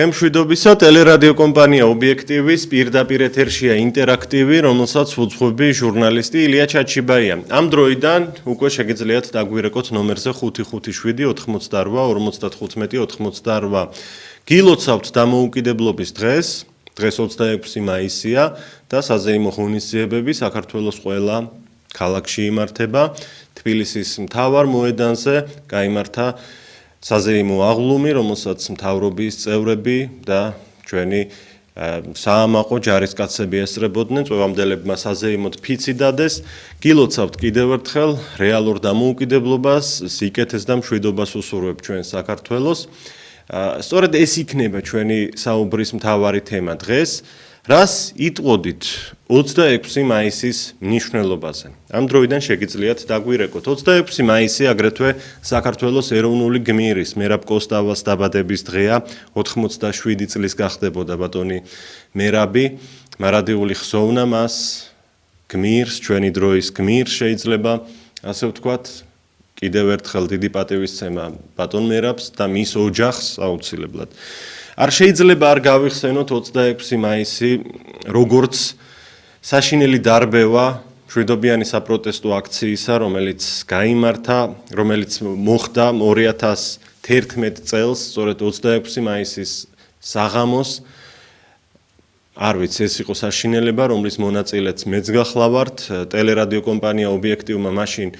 დღემშვიდობისა ტელერადიო კომპანია ობიექტივის პირდაპირ ეთერშია ინტერაქტივი, რომელსაც უძღვები ჟურნალისტი ილია ჩაჩიბაია. ამ დროიდან უკვე შეგიძლიათ დაგვირეკოთ ნომერზე 557-58-98. გილოცავთ დამოუკიდებლობის დღეს 26 მაისია და საზეიმო ღონისძიებები საქართველოს ყველა ქალაქში იმართება. თბილისის მთავარ მოედანზე გაიმართა საზეიმო აღლუმი, რომელსაც მთავრობის წევრები და ჩვენი საამაყო ჯარისკაცები ესწრებოდნენ, წვევამდელებმა საზეიმოდ ფიცი დადეს. გილოცავთ კიდევ ერთხელ რეალურ დამოუკიდებლობას, სიკეთეს და მშვიდობას უსურვებ ჩვენ საქართველოს. სწორედ ეს იქნება ჩვენი საუბრის მთავარი თემა დღეს. რას იტყოდით 26 მაისის მნიშვნელობაზე? ამ დროიდან შეგიძლიათ დაგვირეკოთ. 26 მაისი აგრეთვე საქართველოს ეროვნული გმირის მერაბ კოსტავას დაბადების დღეა. 87 წლის გახდებოდა ბატონი მერაბი. მარადიული ხსოვნა მას გმირს, ჩვენი დროის გმირს შეიძლება ასე ვთქვათ. კიდევ ერთხელ დიდი პატივისცემა ბატონ მერაბს და მის ოჯახს აუცილებლად. არ შეიძლება არ გავიხსენოთ 26 მაისი როგორც საშინელი დარბევა მშვიდობიანი საპროტესტო აქციისა, რომელიც გაიმართა, რომელიც მოხდა 2011 წელს, სწორედ 26 მაისის საღამოს. არ ვიცი, ეს იყო საშინელება, რომლის მონაწილეც მეც გახლავართ. ტელერადიო კომპანია ობიექტივმა მაშინ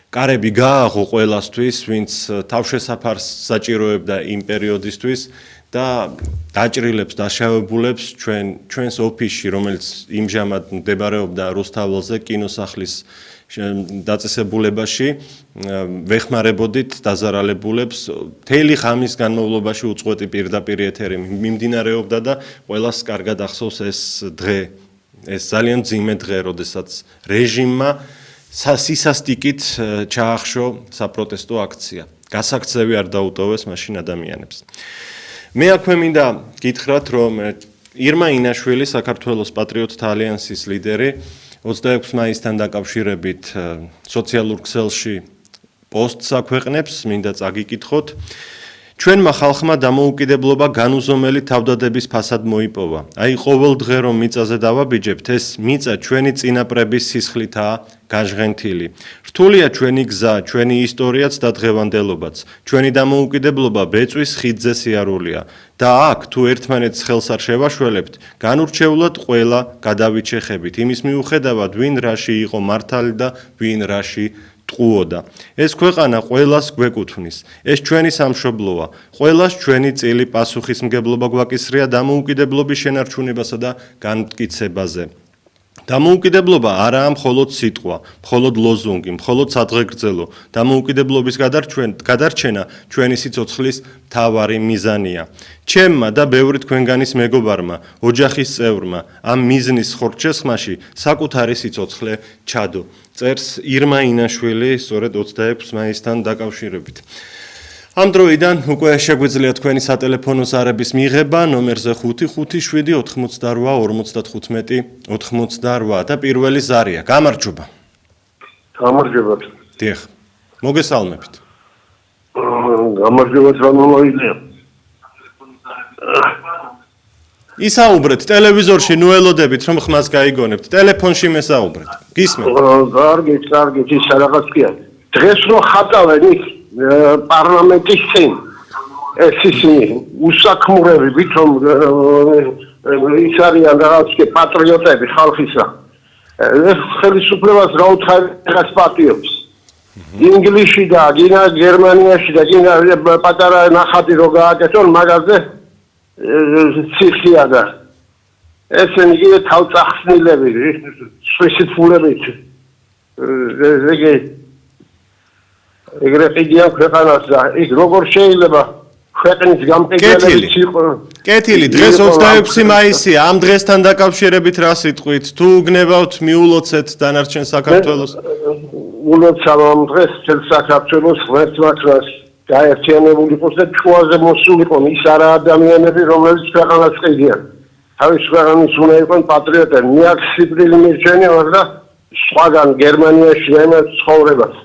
კარები გააღო ყველასთვის, ვინც თავშესაფარს საჭიროებდა იმ პერიოდისთვის და დაჭრილებს, დაშავებულებს ჩვენს ოფისში, რომელიც იმჟამად მდებარეობდა რუსთაველზე, კინოსახლის დაწესებულებაში, ვეხმარებოდით დაზარალებულებს. მთელი ღამის განმავლობაში უწყვეტი პირდაპირ ეთერი მიმდინარეობდა და ყველას კარგად ახსოვს ეს დღე, ეს ძალიან მძიმე დღე, როდესაც რეჟიმმა სისასტიკით ჩაახშო საპროტესტო აქცია. გასაქცევი არ დაუტოვეს მაშინ ადამიანებს. მე აქვე მინდა გითხრათ, რომ ირმა ინაშვილი, საქართველოს პატრიოტთა ალიანსის ლიდერი, 26 მაისთან დაკავშირებით სოციალურ ქსელში პოსტს აქვეყნებს, მინდა წაგიკითხოთ. ჩვენმა ხალხმა დამოუკიდებლობა განუზომელი თავდადების ფასად მოიპოვა. აი ყოველ დღე რომ მიწაზე დავაბიჯებთ, ეს მიწა ჩვენი წინაპრების სისხლითაა გაჟღენთილი. რთულია ჩვენი გზა, ჩვენი ისტორიაც და დღევანდელობაც. ჩვენი დამოუკიდებლობა ბეწვის ხიდზე სიარულია. და აქ თუ ერთმანეთს ხელს არ შევაშველებთ, განურჩეულად ყველა გადავიჩეხებით. იმის მიუხედავად, ვინ რაში იყო მართალი და ვინ რაში ტყუოდა. ეს ქვეყანა ყველას გვეკუთვნის. ეს ჩვენი სამშობლოა. ყველას ჩვენი წილი პასუხისმგებლობა გვაკისრია დამოუკიდებლობის შენარჩუნებასა და განმტკიცებაზე. დამოუკიდებლობა არაა მხოლოდ სიტყვა, მხოლოდ ლოზუნგი, მხოლოდ სადღეგრძელო. დამოუკიდებლობის გადარჩენა ჩვენი სიცოცხლის მთავარი მიზანია. ჩემმა და ბევრი თქვენგანის მეგობარმა, ოჯახის წევრმა ამ მიზნის ხორცშესხმაში საკუთარი სიცოცხლე ჩადო. წერს ირმა ინაშვილი სწორედ 26 მაისთან დაკავშირებით. ამ დროიდან უკვე შეგვიძლია თქვენი სატელეფონო ზარების მიღება ნომერზე 558-88 და პირველი ზარია. გამარჯობა. გამარჯობა. დიახ. მოგესალმებით. გამარჯობა რამოილია. ისაუბრეთ ტელევიზორში, ნუ ელოდებით რომ ხმას გაიგონებთ. ტელეფონში მესაუბრეთ. გისმენთ? კარგი, ის რაღაცია. დღეს რო ხატავენ ის პარლამენტის წინ ეს ისინი უსაქმურები ვითომ ის არიან რაღაც პატრიოტები ხალხისა. ეს ხელისუფლებას რა უთხარს პატიობს. ინგლისში და გინა გერმანიაში და გინა პატარა ნახატი რო გააკეთონ მაგაზე ციხია და ესენი კიდე თავწახსნილები სუიციდულებით ეგრე ყიდიან ქვეყანას და იქ როგორ შეიძლება ქვეყნის გამყიდველებიც იყოს. კეთილი, დღეს 26 მაისია, ამ დღესთან დაკავშირებით რა სიტყვით? თუ გნებავთ მიულოცეთ დანარჩენ საქართველოს? ულოცავ ამ დღეს მთელ საქართველოს ღმერთმაkrას გაერთიანებული იყოს და ჩვაზე მოსულიყო ის არა ადამიანები, რომლებიც ქვეყანას ყიდიან. თავის ქვეყნის უნდა იყვნენ პატრიოტები. მე აქ სიკვდილი მირჩენია, მაგრამ სხვაგან გერმანიაში ვენა ცხოვრებას.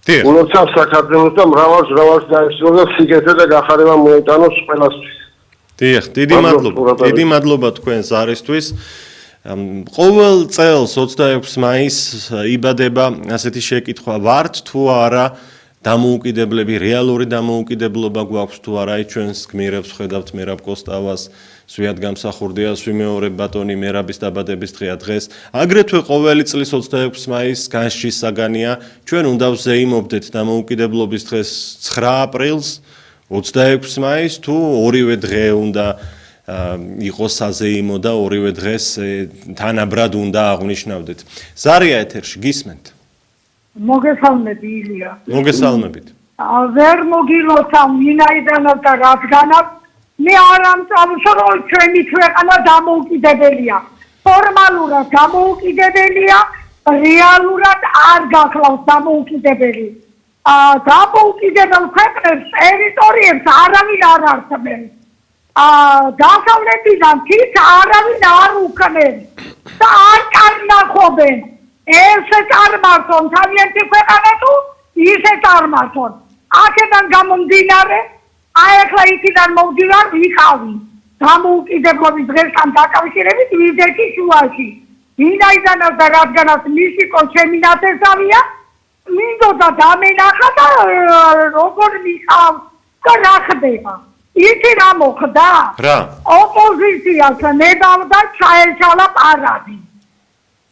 ულოცავ საქართველოს და მრავალს დაესწრო და სიგეთე და გახარება მოეტანოს ყველასთვის. დიახ, დიდი მადლობა თქვენ ზარისთვის. ყოველ წელს 26 მაისს იბადება ასეთი შეკითხვა ვართ თუ არა დამოუკიდებლები, რეალური დამოუკიდებლობა გვაქვს თუ არა, ჩვენს გმირებს ხედავთ მერაბ კოსტავას, სვიად გამსახურდიას, ვიმეორებ ბატონი მერაბის დაბადების დღეა დღეს. აგრეთვე ყოველი წლის 26 მაისს განსჯის საგანია, ჩვენ უნდა ვზეიმობდეთ დამოუკიდებლობის დღეს 9 აპრილს, 26 მაისს თუ ორივე დღე უნდა იყოს საზეიმო და ორივე დღეს თანაბრად უნდა აღვნიშნავდეთ. ზარია ეთერში გისმენთ? მოგესალმები ილია. მოგესალმებით. ვერ მოგილოცავ ვინაიდანაც და რადგანაც მე არ ამწამს რომ ჩვენი ქვეყანა დამოუკიდებელია. ფორმალურად დამოუკიდებელია, რეალურად არ გახლავს დამოუკიდებელი. დამოუკიდებელ ქვეყნებს ტერიტორიებს არავინ არ არსებობს. დასავლეთიდან თით არავინ არ უქმნის და არ კარნახობენ. ესე წარმართონ თავიანთი ქვეყანა თუ ისე წარმართონ. აქედან გამომდინარე, ახლა იქიდან მოვდივარ ვიყავი. დამოუკიდებლობის დღესთან დაკავშირებით ვიზეთი შუაში. ვინაიდანაც და რადგანაც მისიკო ჩემი ნათესავია, მინდოდა დამენახა და როგორ მიყავს და რა ხდება. იცი რა მოხდა? რა? ოპოზიციას ნებავდა ჩაეშალა პარადი.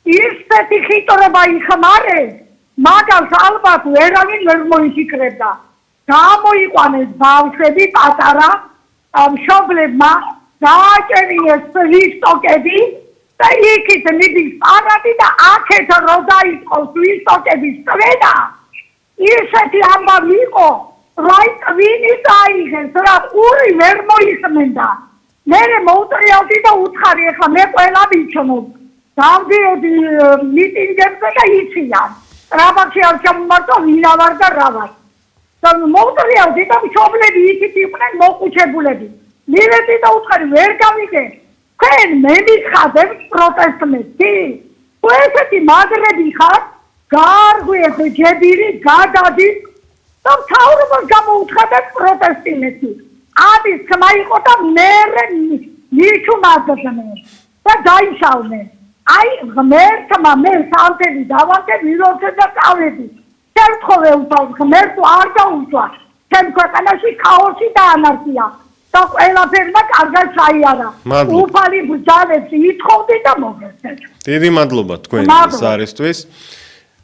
ისეთი ხიტორობა იხმარეს, მაგას ალბათ ვერავინ ვერ მოიფიქრებდა. გამოიყვანეს ბავშვები პატარა მშობლებმა, დააჭერიეს ვისტოკები და იქით მიდის პარადი და აქეთ რო დაიწყოს ვისტოკების წვენა, ისეთი ამბავი იყო, რომ ვინი დაიღეს, რა ყური ვერ მოიხმენდა. მე მოვუწრიავდი და უცხარი, ახლა მე ყველა ვიცნობ. დავდიოდი მიტინგებზე და იციან. ტრაბაკში არ ჩამომართვა ვინა ვარ და რა ვარ. და მოვუწრიავდი და მშობლები იქით იყვნენ მოყუჩებულები. მივედი და უცხარი ვერ გავიგე. თქვენ მე მიხადებს პროტესტმეტი. თუ ესეთი მაგრები ხართ, გარღვიეთ ჯებირი, გადადის და მთავრობას გამოუცხადეთ პროტესტიმეტი. ამის თქმა იყო და მე მიჩუმადდნენ და დაიშალნენ. აი ღმერთმა მე სამთელი დავანტე ვიროცე და წავლები. შევთხოვე უთავს ღმერთო არ დაუშვა. ჩემ ქვეყანაში ქაოსი და ანარქია. და ყველაფერმა კარგად ჩაიარა. უფალი ბრძანებს ითხოვდი და მოგესწრეთ. დიდი მადლობა თქვენ ზარისთვის.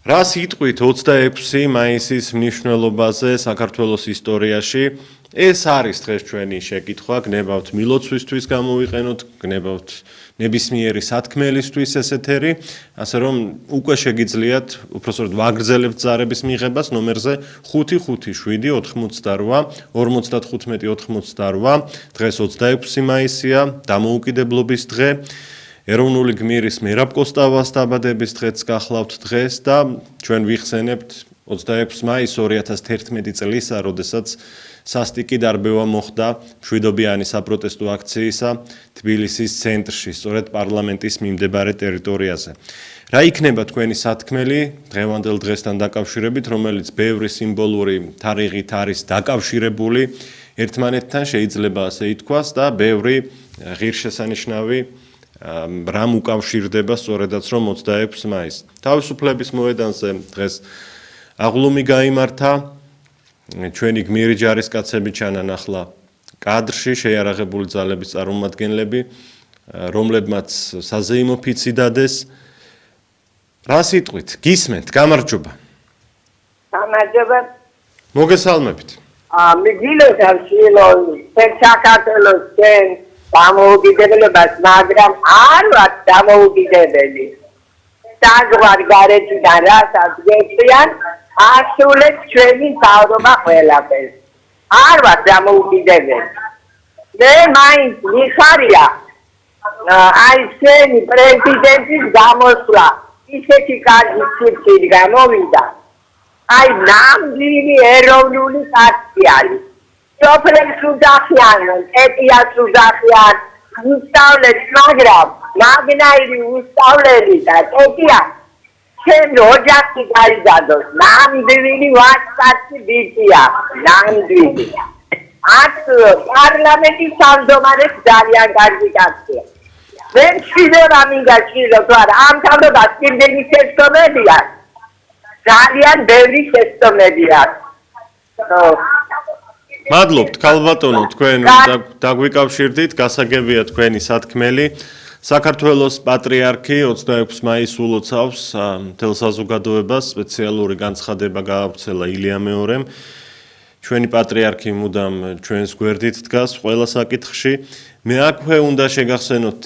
რა სიტყვით 26 მაისის მნიშვნელობაზე საქართველოს ისტორიაში? ეს არის დღეს ჩვენი შეკითხვა, გნებავთ მილოცვისთვის გამოვიყენოთ, გნებავთ ნებისმიერი სათქმელისთვის ეს ეთერი, ასე რომ უკვე შეგიძლიათ უпроსტოდ ვაგრძელებთ ზარების მიღებას ნომერზე 557-88 55-88 დღეს 26 მაისია, დამოუკიდებლობის დღე. ეროვნული გმირის მერაბ კოსტავას დაბადების დღეც გახლავთ დღეს და ჩვენ ვიხსენებთ 26 მაისს 2011 წლისა, როდესაც სასტიკი დარბევა მოხდა მშვიდობიანი საპროტესტო აქციისა თბილისის ცენტრში, სწორედ პარლამენტის მიმდებარე ტერიტორიაზე. რა იქნება თქვენი სათქმელი დღევანდელ დღესთან დაკავშირებით, რომელიც ბევრი სიმბოლური თარიღით არის დაკავშირებული ერთმანეთთან, შეიძლება ასე ითქვას და ბევრი ღირსშესანიშნავი რამ უკავშირდება სწორედაც რომ 26 მაისს. თავისუფლების მოედანზე დღეს აღლუმი გაიმართა, ჩვენი გმირი ჯარისკაცები ჩანან ახლა კადრში, შეიარაღებული ძალების წარმომადგენლები, რომლებმაც საზეიმო ფიცი დადეს. რა სიტყვით? გისმენთ, გამარჯობა. გამარჯობა. მოგესალმებით. მიგილოცავ შილონი, საქართველოს ჩვენ დამოუკიდებლობას, მაგრამ არ ვარ დამოუკიდებელი. საზღვარ გარეთიდან რასაც გეწვიან, ასრულებს ჩვენი თავრობა ყველაფერს. არ ვარ დამოუკიდებელი. მე მაინც მიხარია აი ჩვენი პრეზიდენტის გამოსვლა. ისეთი კარგი სივრცით გამოვიდა. აი ნამდვილი ეროვნული კაცი არის. სოფლებს უძახიან, ეტიას უძახიან, უსწავლეთ, მაგრამ მაგნაირი უსწავლელი და ეტია ჩემ ოჯახში გაიზარდოს. ნამდვილი ვაჭკაცი ბიჭია, ნამდვილი. პარლამენტის თავმჯდომარეს ძალიან კარგი კაცია. δεν ξέρω αν მიგაჩვიდო თუ არა. ამ თავრობას კიდევ შეცდომებია. ძალიან ბევრი შეცდომებია. მადლობთ, ქალბატონო, თქვენ დაგვიკავშირდით, გასაგებია თქვენი სათქმელი. საქართველოს პატრიარქი 26 მაისს ულოცავს მთელ საზოგადოებას, სპეციალური განცხადება გაავრცელა ილია მეორემ. ჩვენი პატრიარქი მუდამ ჩვენს გვერდით დგას ყველა საკითხში. მე აქვე უნდა შეგახსენოთ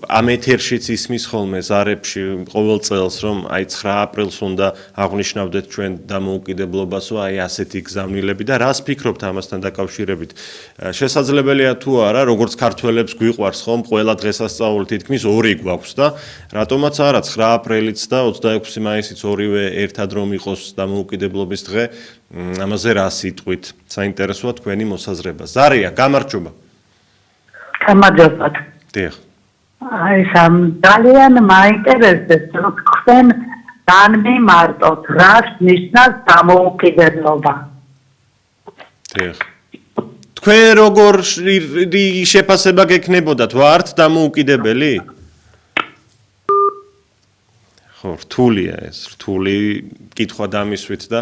ამ ეთერშიც ისმის ხოლმე ზარებში ყოველ წელს რომ აი 9 აპრილს უნდა აღვნიშნავდეთ ჩვენ დამოუკიდებლობასო აი ასეთი გზავნილები და რას ფიქრობთ ამასთან დაკავშირებით შესაძლებელია თუ არა როგორც ქართველებს გვიყვარს ხომ ყველა დღესასწაული თითქმის ორი გვაქვს და რატომაც არა 9 აპრილიც და 26 მაისიც ორივე ერთად რომ იყოს დამოუკიდებლობის დღე ამაზე რა სიტყვით საინტერესოა თქვენი მოსაზრება ზარია გამარჯობა გამარჯობათ. დიახ. აი სამ ძალიან მაინტერესებს რომ თქვენ განმიმარტოთ რას ნიშნავს დამოუკიდებლობა. დიახ. თქვენ როგორ შეფასება გექნებოდათ ვართ დამოუკიდებელი? ხო, რთულია ეს, რთული კითხვა დამისვით და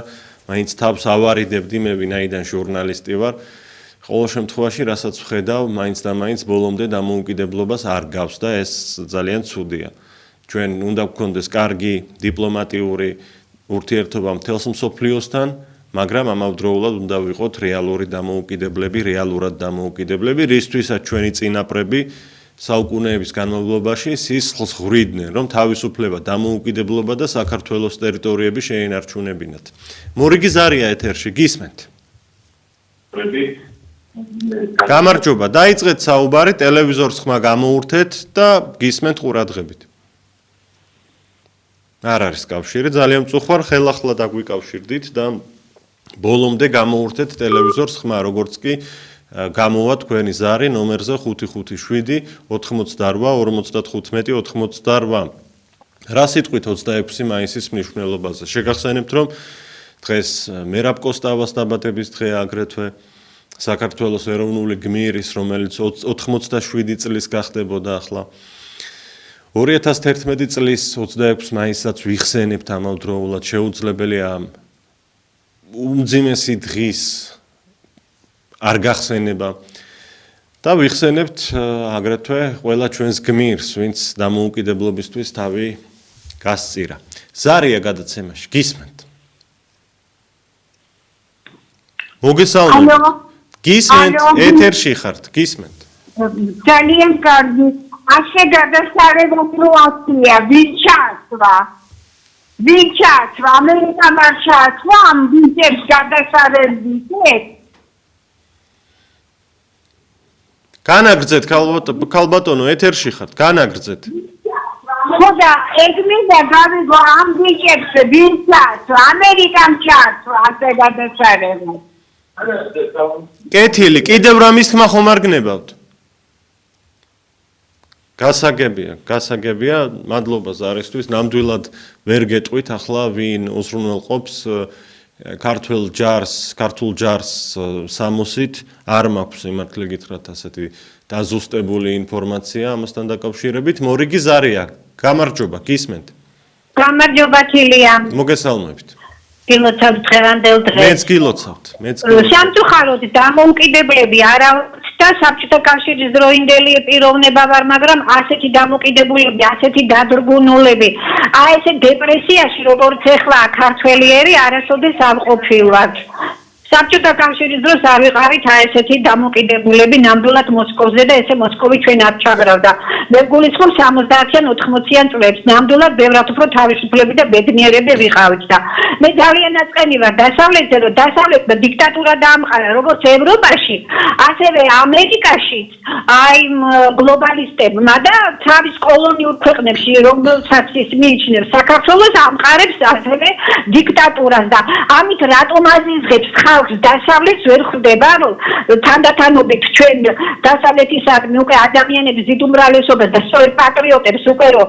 მაინც თავს ავარიდებდი მე ვინაიდან ჟურნალისტი ვარ. ყოველ შემთხვევაში, რასაც ვხედავ, მაინც და მაინც ბოლომდე დამოუკიდებლობას არ გავს და ეს ძალიან ცუდია. ჩვენ უნდა გვქონდეს კარგი დიპლომატიური ურთიერთობა მთელს მსოფლიოსთან, მაგრამ ამავდროულად უნდა ვიყოთ რეალური დამოუკიდებლები, რეალურად დამოუკიდებლები, რისთვისაც ჩვენი წინაპრები საუკუნეების განმავლობაში სისხლს ღვრიდნენ, რომ თავისუფლება, დამოუკიდებლობა და საქართველოს ტერიტორიები შეენარჩუნებინათ. მორიგი ზარია ეთერში, გისმენთ? გამარჯობა, დაიწყეთ საუბარი, ტელევიზორს ხმა გამოურთეთ და გისმენთ ყურადღებით. არ არის კავშირი, ძალიან მწუხვარ, ხელახლა დაგვიკავშირდით და ბოლომდე გამოურთეთ ტელევიზორს ხმა, როგორც კი გამოვა თქვენი ზარი ნომერზე 557 88 55 88. რა სიტყვით 26 მაისის მნიშვნელობაზე? შეგახსენებთ, რომ დღეს მერაბ კოსტავას დაბადების დღეა აგრეთვე საქართველოს ეროვნული გმირის, რომელიც 87 წლის გახდებოდა ახლა. 2011 წლის 26 მაისსაც ვიხსენებთ ამავდროულად შეუძლებელია უმძიმესი დღის არ გახსენება და ვიხსენებთ აგრეთვე ყველა ჩვენს გმირს, ვინც დამოუკიდებლობისთვის თავი გასწირა. ზარია გადაცემაში, გისმენთ? მოგესალმებით. გისმენთ, ეთერში ხართ, გისმენთ. ძალიან კარგი. ასე გადასარევოა, ვინ ჩასვა? ამერიკამ არ ჩასვა ამ ვინებს გადასარევით? განაგრძეთ ქალბატონო, ეთერში ხართ, განაგრძეთ. ხოდა ეგმინდა გავიგო ამ ვინებს ვინ ჩასვა? ამერიკამ ჩასვა ასე გადასარევით. კეთილი, კიდევ რამის თქმა ხომ არ გნებავთ? გასაგებია, მადლობა ზარისთვის, ნამდვილად ვერ გეტყვით ახლა ვინ უზრუნველყოფს ქართულ ჯარს სამოსით, არ მაქვს იმართლე გითხრათ ასეთი დაზუსტებული ინფორმაცია ამასთან დაკავშირებით. მორიგი ზარია, გამარჯობა, გისმენთ? გამარჯობა თილია. მოგესალმებით. გილოცავთ დღევანდელ დღეს. მეც გილოცავთ. სამწუხაროდ დამოუკიდებლები არა და საბჭოთა კავშირის დროინდელი პიროვნება ვარ, მაგრამ ასეთი დამოუკიდებლები, ასეთი დადრგუნულები, აი ესე დეპრესიაში როგორც ეხლა ქართველიერი არასოდეს არ ყოფილვართ. საბჭოთა კავშირის დროს არ ვიყავით აი ესეთი დამოუკიდებლები ნამდვილად მოსკოვზე და ესე მოსკოვი ჩვენ არ ჩაგრავდა. მე გულისხმობ 70-იან 80-იან წლებს ნამდვილად ბევრად უფრო თავისუფლები და ბედნიერები ვიყავით და მე ძალიან აწყენი ვარ დასავლეთზე, რომ დასავლეთმა დიქტატურა დაამყარა როგორც ევროპაში, ასევე ამერიკაშიც, აი გლობალისტებმა და თავის კოლონიურ ქვეყნებში, რომელსაც ის მიიჩნევს საქართველოს ამყარებს ასევე დიქტატურას და ამით რატომ აზიზღებს ხალხს გვაქვს დასავლეთს ვერ ხვდება, რომ თანდათანობით ჩვენ დასავლეთისადმი უკვე ადამიანების დიდ უმრავლესობას და სწორედ პატრიოტებს უკვე რომ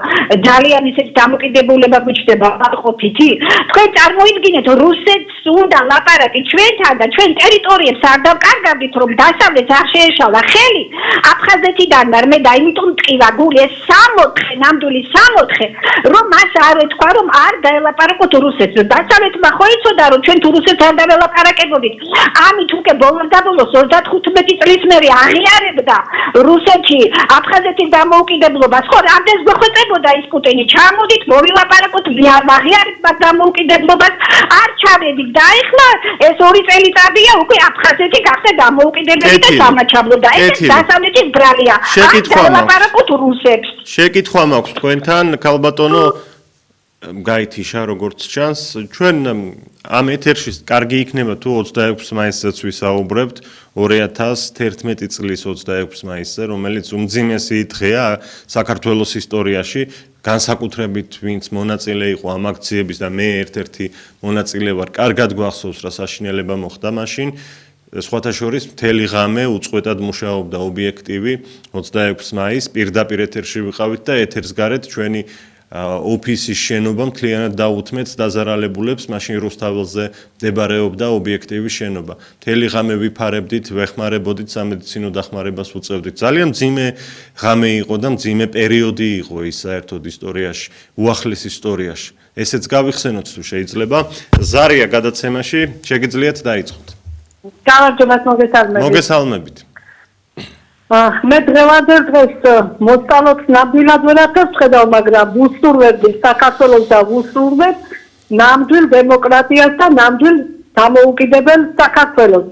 ძალიან ისეთ დამოკიდებულება გვიჩნდება ყოფითი. თქვენ წარმოიდგინეთ, რუსეთს უნდა ლაპარაკი ჩვენთან და ჩვენ ტერიტორიებს არ დავკარგავდით, რომ დასავლეთს არ შეეშალა ხელი აფხაზეთიდან მე და იმიტომ ტყივა გული ეს 64 ნამდვილი 64 რომ მას არ ეთქვა რომ არ დაელაპარაკოთ რუსეთს. დასავლეთმა ხო იცოდა რომ ჩვენ თუ რუსეთს არ დაველაპარაკებოდით. ამით უკვე ბოლოს და ბოლოს 35 წლის მერე აღიარებდა რუსეთი აფხაზეთის დამოუკიდებლობას. ხო რამდენს გვხვეწებოდა ის პუტინი ჩამოდით მოვილაპარაკოთ აღიარებდა დამოუკიდებლობას არ ჩავედით და ეხლა ეს 2 წელიწადია უკვე აფხაზეთი გახდა დამოუკიდებელი და სამაჩაბლო და ეს დასავლეთის ბრალია. ლაპარაკოთ რუსებს. შეკითხვა მაქვს თქვენთან ქალბატონო გაითიშა როგორც ჩანს ჩვენ ამ ეთერში კარგი იქნება თუ 26 მაისსაც ვისაუბრებთ 2011 წლის 26 მაისზე რომელიც უმძიმესი დღეა საქართველოს ისტორიაში განსაკუთრებით ვინც მონაწილე იყო ამ აქციების და მე ერთ-ერთი მონაწილე ვარ კარგად გვახსოვს რა საშინელება მოხდა მაშინ სხვათა შორის მთელი ღამე უწყვეტად მუშაობდა ობიექტივი 26 მაისს პირდაპირ ეთერში ვიყავით და ეთერს გარეთ ჩვენი ოფისის შენობა მთლიანად დაუთმეთ დაზარალებულებს მაშინ რუსთაველზე მდებარეობდა ობიექტივის შენობა. მთელი ღამე ვიფარებდით, ვეხმარებოდით სამედიცინო დახმარებას უწევდით. ძალიან მძიმე ღამე იყო და მძიმე პერიოდი იყო ის საერთოდ ისტორიაში, უახლეს ისტორიაში. ესეც გავიხსენოთ თუ შეიძლება. ზარია გადაცემაში შეგიძლიათ დაიწყოთ. გამარჯობა მოგესალმებით. მოგესალმებით. მე დღევანდელ დღეს მოსწავლოთ ნამდვილად ვერაფერს ვხედავ, მაგრამ ვუსურვებდი საქართველოს და ვუსურვებ ნამდვილ დემოკრატიას და ნამდვილ დამოუკიდებელ საქართველოს.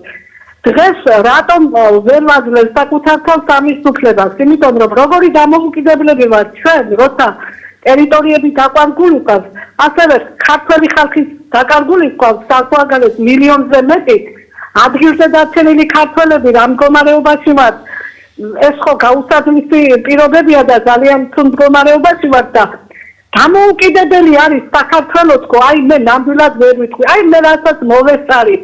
დღეს რატომ ვერ ვაძლევ საკუთარ თავს ამის უფლებას? იმიტომ რომ როგორი დამოუკიდებლები ვართ ჩვენ, როცა ტერიტორიები დაკარგული გვაქვს, ასევე ქართველი ხალხის დაკარგული გვაქვს საკუთარ მილიონზე მეტი ადგილზე დაცემილი ქართველები რა მდგომარეობაში ვართ? ეს ხო გაუსაძმისი პირობებია და ძალიან თუნ მდგომარეობაში ვართ და დამოუკიდებელი არის საქართველოს ხო აი მე ნამდვილად ვერ ვიტყვი აი მე რასაც მოვესწარი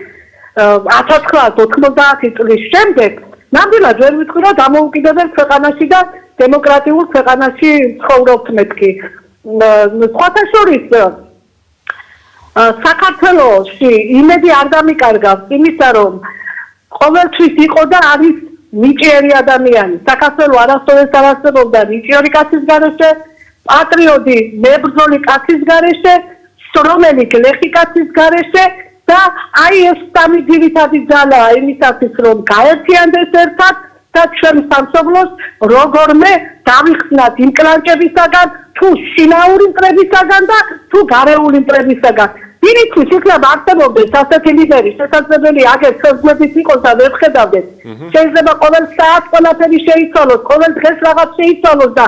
1990 წლის შემდეგ ნამდვილად ვერ ვიტყვი რომ დამოუკიდებელ ქვეყანაში და დემოკრატიულ ქვეყანაში ცხოვრობთ მეთქი სხვათა შორის საქართველოში იმედი არ დამიკარგავს იმისა რომ ყოველთვის იყო და არის ნიჭიერი ადამიანი. საქართველო არასდროს არ არსებობდა ნიჭიერი კაცის გარეშე, პატრიოტი მებრძოლი კაცის გარეშე, სრომელი გლეხი კაცის გარეშე და აი ეს სამი ძირითადი ძალაა იმისათვის რომ გაერთიანდეს ერთად და ჩვენ სამშობლოს როგორმე დავიხსნათ იმ კლანჭებისაგან, თუ შინაური მტრებისაგან და თუ გარეული მტრებისაგან. Diricul ciclă არსებობდეს ასეთი ლიდერი, შესაძლებელი აგერ ხელმძღვანელი იყოს და ვერ ხედავდეს. შეიძლება ყოველ საათს ყველაფერი შეიცვალოს, ყოველ დღეს რაღაც შეიცვალოს და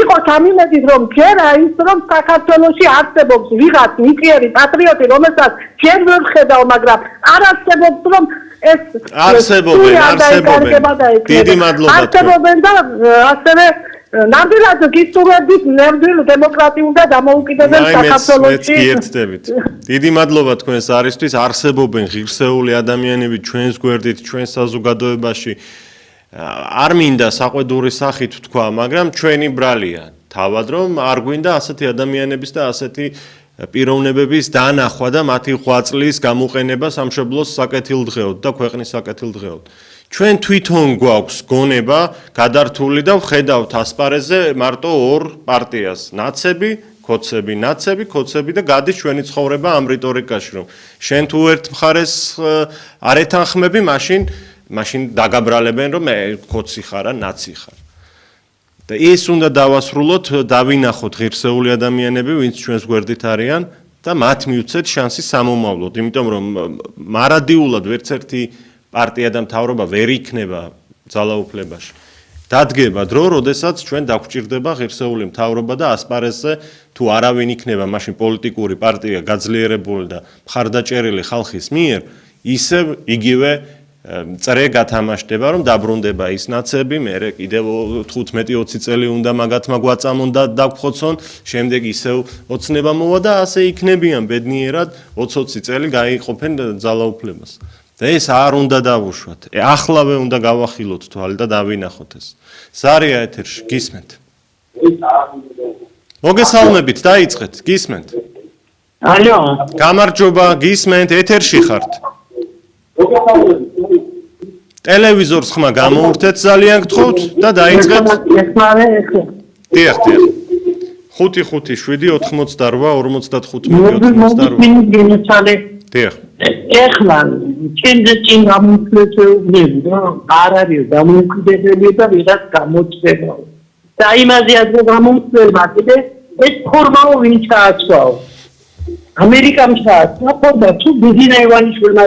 იყოს ამ იმედით რომ ჯერა ის რომ საქართველოში არსებობს ვიღაც ნიჭიერი პატრიოტი, რომელსაც ჯერ ვერ ხედავ, მაგრამ არ არსებობს რომ ეს არსებობენ. დიდი მადლობა. არსებობენ და ასევე ნამდვილად გისურვებდით ნამდვილ დემოკრატიულ და დამოუკიდებელ საქართველოში. დიდი მადლობა თქვენს არისთვის. არსებობენ ღირსეული ადამიანები ჩვენს გვერდით, ჩვენს საზოგადოებაში. არ მინდა საყვედური სახით თქვა, მაგრამ ჩვენი ბრალია. თავად რომ არ გვინდა ასეთი ადამიანების და ასეთი პიროვნებების დანახვა და მათი ღვაწლის გამოყენება სამშობლოს საკეთილდღეოდ და ქვეყნის საკეთილდღეოდ. ჩვენ თვითონ გვაქვს გონება გადართული და ვხედავთ ასპარეზზე მარტო ორ პარტიას ნაცები, კოცები, ნაცები, კოცები და გადის ჩვენი ცხოვრება ამ რიტორიკაში რომ შენ თუ ერთ მხარეს არ ეთანხმები, მაშინ დაგაბრალებენ რომ კოცი ხარ ან ნაცი ხარ. და ეს უნდა დავასრულოთ, დავინახოთ ღირსეული ადამიანები, ვინც ჩვენს გვერდით არიან და მათ მივცეთ შანსი სამომავლოდ, იმიტომ რომ მარადიულად ვერც ერთი პარტია და მთავრობა ვერ იქნება ძალაუფლებაში. დადგება დრო, როდესაც ჩვენ დაგვჭირდება ღირსეული მთავრობა და ასპარეზზე თუ არავინ იქნება მაშინ პოლიტიკური პარტია გაძლიერებული და მხარდაჭერილი ხალხის მიერ, ისევ იგივე წრე გათამაშდება, რომ დაბრუნდება ის ნაცები, მერე კიდევ 15-20 წელი უნდა მაგათმა გვაწამონ და დაგხოცონ, შემდეგ ისევ ოცნება მოვა და ასე იქნებიან ბედნიერად 20-20 წელი გაიყოფენ ძალაუფლებას. და ეს არ უნდა დავუშვათ. Ახლავე უნდა გავახილოთ თვალი და დავინახოთ ეს. ზარია ეთერში, გისმენთ. მოგესალმებით, დაიწყეთ, გისმენთ. ალო, გამარჯობა, გისმენთ, ეთერში ხართ. ტელევიზორს ხმა გამოურთეთ, ძალიან გთხოვთ და დაიწყეთ. დიახ. 5-5-7-88-45. დიახ. ეხლა ჩემზე წინ გამოსვლები არ არის დამოუკიდებელი და ვიღაც გამოწვევა. და იმაზე ასე გამოსვლება კიდე ეს ფორმაო ვინ ჩააცვაო. ამერიკამ ჩააცვა ფორმა თუ ბიზნა ივანიშვილმა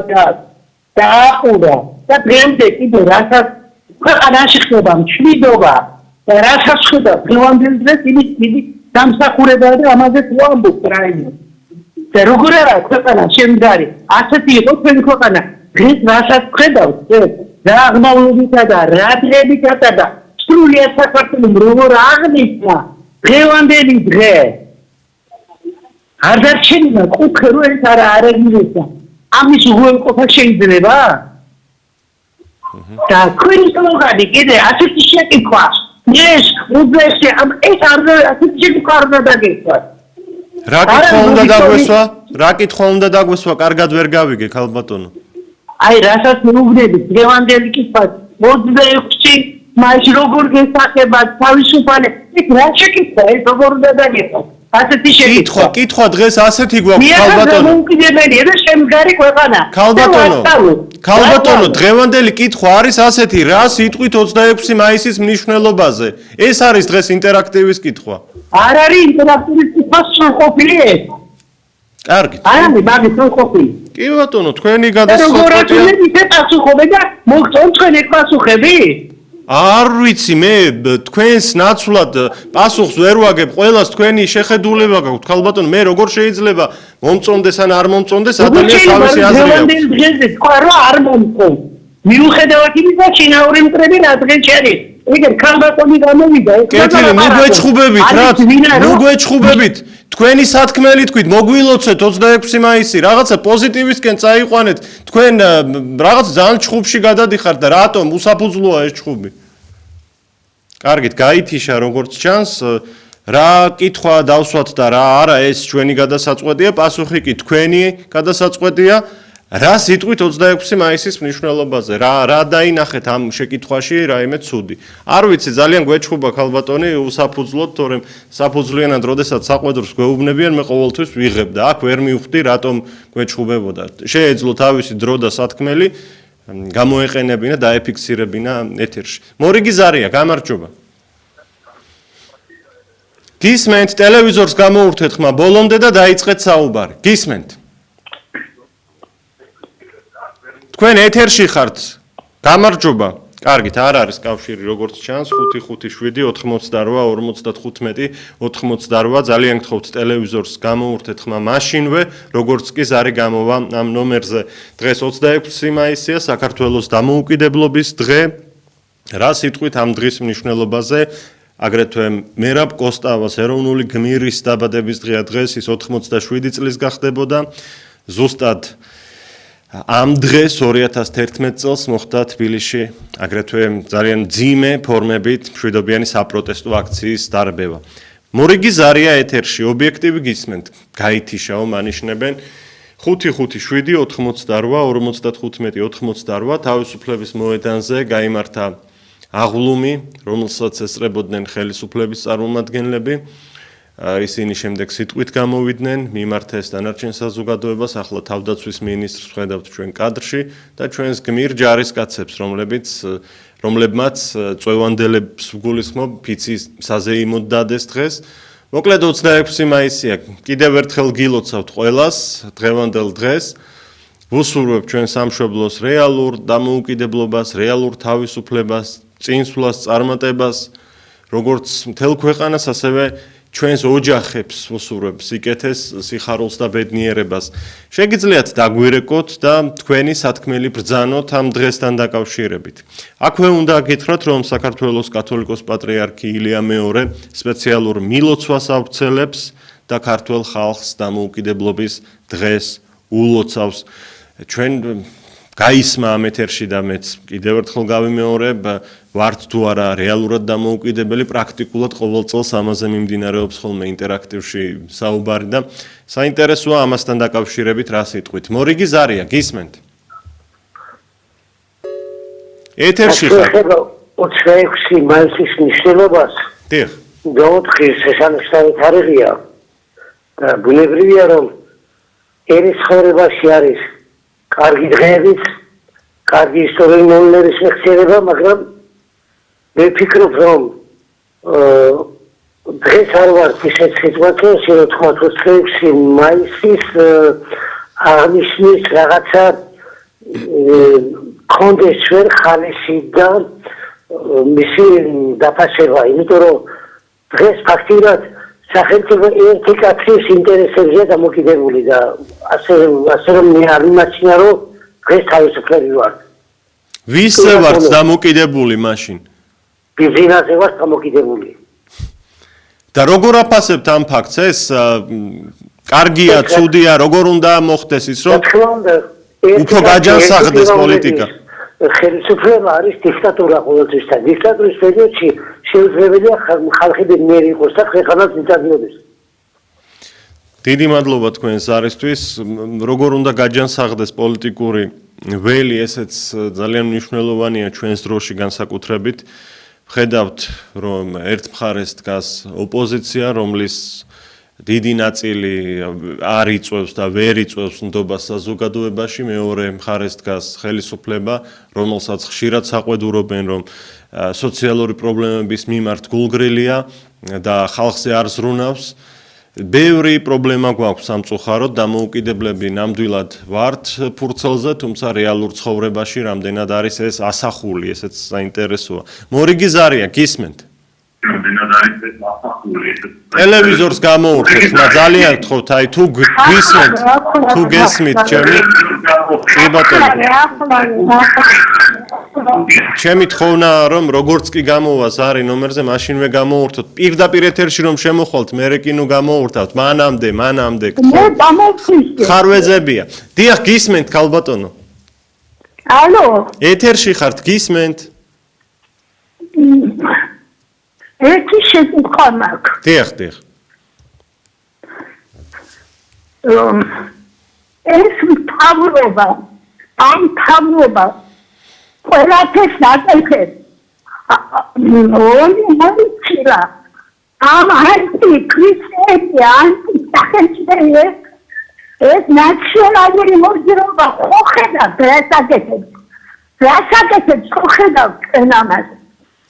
დააყურა და დღემდე კიდე რასაც ქვეყანაში ხდება მშვიდობა და რასაც ხდება დღევანდელ დღეს იმის დიდი დამსახურებაა და ამაზე თუ ამბობ რაიმე. და როგორ არა ქვეყანა შემდგარი ასეთი იყო თქვენი ქვეყანა დღეს რასაც ხედავთ რა აღმავლობითა და რა დღებითა და სრულიად საქართველოს როგორ აღნიშნა დღევანდელი დღე არ დარჩენილა კუთხე რო ეს არა არეგირება ამის უღელყოფა შეიძლება და თქვენი სლოგანი კიდე ასეთი შეკითხვა ეს უბრალოდ ეს არ ასეთი შეკითხვა არ დაგეცვა რა კითხვა უნდა დაგვესვა, კარგად ვერ გავიგე, ხალბატონო. აი, რასაც მოგდები, დღევანდელი კითხვა, 26 მაისში როგორ გესახება თავისუფალი, ეს რა შეკითხვა, ეს როგორ უნდა დაგეცვა? ასეთი შეკითხვა. კითხვა დღეს ასეთი გვაქვს, ხალბატონო. დამოუკიდებელია და შემდგარი ქვეყანა. ხალბატონო, დღევანდელი კითხვა არის ასეთი, რა სიტყვით 26 მაისის მნიშვნელობაზე. ეს არის დღეს ინტერაქტივის კითხვა. არ არის ინტერაქტივის კითხვა სრულყოფილი ეს. კარგი. არა, მაგის სრულყოფილი. კი ბატონო, თქვენი გადასაწყვეტია. როგორ არის ისე პასუხობი და მოგწონთ თქვენ ეს პასუხები? არ ვიცი მე თქვენს ნაცვლად პასუხს ვერ ვაგებ, ყველას თქვენი შეხედულება გაქვთ, ხალბატონო, მე როგორ შეიძლება მომწონდეს ან არ მომწონდეს ადამიანს თავისი აზრი აქვს. დღესდღე თქვა რომ არ მომწონს. მიუხედავად იმისა, შინაური მტრები რა დღეს შერის. ეგერ ხალბატონი გამოვიდა. კეთილი, ნუ გვეჩხუბებით რა, ნუ გვეჩხუბებით. თქვენი სათქმელი თქვით, მოგვილოცეთ 26 მაისი, რაღაცა პოზიტივისკენ წაიყვანეთ. თქვენ რაღაც ძალიან ჩხუბში გადადიხართ და რატომ უსაფუძვლოა ეს ჩხუბი? კარგით, გაითიშა როგორც ჩანს, რა კითხვა დავსვათ და რა არა, ეს ჩვენი გადასაწყვეტია, პასუხი კი თქვენი გადასაწყვეტია. რა სიტყვით 26 მაისის მნიშვნელობაზე? რა დაინახეთ ამ შეკითხვაში რაიმე ცუდი? არ ვიცი, ძალიან გვეჩხუბა ხალბატონი, უსაფუძვლოდ, თორემ საფუძვლიანად როდესაც საყვედურს გვეუბნებიან, მე ყოველთვის ვიღებ და აქ ვერ მივხვდი, რატომ გვეჩხუბებოდა. შეეძლო თავისი დრო და სათქმელი გამოეყენებინა, დაეფიქსირებინა ეთერში. მორიგი ზარია, გამარჯობა. გისმენთ, ტელევიზორს გამოურთეთ ხმა ბოლომდე და დაიწყეთ საუბარი. გისმენთ. თქვენ ეთერში ხართ. გამარჯობა. კარგით, არ არის კავშირი, როგორც ჩანს, 5-5-7-88-45 ძალიან გთხოვთ ტელევიზორს გამოურთეთ ხმა მაშინვე, როგორც კი ზარი გამოვა ამ ნომერზე. დღეს 26 მაისია, საქართველოს დამოუკიდებლობის დღე. რა სიტყვით ამ დღის მნიშვნელობაზე? აგრეთვე მერაბ კოსტავას ეროვნული გმირის დაბადების დღეა დღეს, ის 87 წლის გახდებოდა. ზუსტად ამ დღეს 2011 წელს მოხდა თბილისში აგრეთვე ძალიან ძიმე ფორმებით მშვიდობიანი საპროტესტო აქციის დარბევა. მორიგი ზარია ეთერში, ობიექტივი გისმენთ, გაითიშაო მანიშნებენ 5-5-7-88-45-88 თავისუფლების მოედანზე გაიმართა აღლუმი, რომელსაც ესწრებოდნენ ხელისუფლების წარმომადგენლები. ისინი შემდეგ სიტყვით გამოვიდნენ, მიმართეს დანარჩენ საზოგადოებას, ახლა თავდაცვის მინისტრს ხედავთ ჩვენ კადრში და ჩვენს გმირ ჯარისკაცებს, რომლებმაც წვევანდელებს გულისხმობ ფიცის საზეიმოდ დადეს დღეს. მოკლედ 26 მაისია, კიდევ ერთხელ გილოცავთ ყველას დღევანდელ დღეს. ვუსურვებ ჩვენ სამშობლოს რეალურ დამოუკიდებლობას, რეალურ თავისუფლებას, წინსვლას, წარმატებას, როგორც მთელ ქვეყანას, ასევე ჩვენს ოჯახებს ვუსურვებ სიკეთეს, სიხარულს და ბედნიერებას. შეგიძლიათ დაგვირეკოთ და თქვენი სათქმელი ბრძანოთ ამ დღესთან დაკავშირებით. აქვე უნდა გითხრათ, რომ საქართველოს კათოლიკოს პატრიარქი ილია მეორე სპეციალურ მილოცვას ავრცელებს და ქართველ ხალხს დამოუკიდებლობის დღეს ულოცავს. ჩვენ გაისმა ამ ეთერში და მეც კიდევ ერთხელ გავიმეორებ, ვართ თუ არა რეალურად დამოუკიდებელი, პრაქტიკულად ყოველ წელს ამაზე მიმდინარეობს ხოლმე ინტერაქტივში საუბარი და საინტერესოა ამასთან დაკავშირებით რა სიტყვით. მორიგი ზარია, გისმენთ? ეთერში ხარ? 26 მაისის მნიშვნელობას დიახ. დაუთხრის შესანიშნავი თარიღია. ბუნებრივია რომ ერის ცხოვრებაში არის კარგი დღეებიც, კარგი ისტორიული მოვლენების მეხსიერება, მაგრამ მე ვფიქრობ, რომ დღეს არ ვარ ისეთ სიტუაციაში, რომ თქვა 26 მაისის აღნიშნის რაღაცა კონდეს ჩვენ ხალისი და მისი დაფასება, იმიტომ რომ დღეს ფაქტიურად სახელმწიფო ერთი კაცის ინტერესებია დამოკიდებული და ასე რომ მე არ მიმაჩნია რომ დღეს თავისუფლები ვარ. ვისზე ვართ დამოკიდებული მაშინ? ბიზნესზე ვარ დამოკიდებული. და როგორ აფასებთ ამ ფაქტს? ეს კარგია, ცუდია, როგორ უნდა მოხდეს ის რომ უფრო გაჯანსაღდეს პოლიტიკა? ხელისუფლება არის დიქტატურა ყოველთვის და დიქტატურის პერიოდში შეუძლებელია ხალხი ბედნიერი იყოს და ქვეყანაც მიწადიოდეს. დიდი მადლობა თქვენს არისთვის. როგორ უნდა გაჯანსაღდეს პოლიტიკური ველი, ესეც ძალიან მნიშვნელოვანია ჩვენს დროში განსაკუთრებით. ვხედავთ, რომ ერთ მხარეს დგას ოპოზიცია, რომლის დიდი ნაწილი არ იწვევს და ვერ იწვევს ნდობას საზოგადოებაში, მეორე მხარეს დგას ხელისუფლება, რომელსაც ხშირად საყვედურობენ, რომ სოციალური პრობლემების მიმართ გულგრილია და ხალხზე არ ზრუნავს. ბევრი პრობლემა გვაქვს სამწუხაროდ, დამოუკიდებლები ნამდვილად ვართ ფურცელზე, თუმცა რეალურ ცხოვრებაში რამდენად არის ეს ასახული, ესეც საინტერესოა. მორიგი ზარია, გისმენთ? ტელევიზორს გამოურჩევთ, ძალიან გთხოვთ, აი თუ გისმენთ, თუ გესმით ჩემი ჩემი თხოვნა რომ როგორც კი გამოვა ზარი ნომერზე, მაშინვე გამოურთოთ. პირდაპირ ეთერში რომ შემოხვალთ, მერე კი ნუ გამოურთავთ. მანამდე მე დამოვხიზე. ხარვეზებია. დიახ, გისმენთ ქალბატონო. ალო. ეთერში ხართ, გისმენთ? ერთი შეკითხვა მაქვს. დიახ, დიახ. ეს მთავრობა, ამ მთავრობა ყველაფერს აკეთებს. მოიჩილა. ამ ანტიკრისტები, ანტისახელმწიფოები, ეს ნაციონალური მოძრაობა ხო ხედავთ რას აკეთებს? რას აკეთებს ხო ხედავთ თქვენ ამას?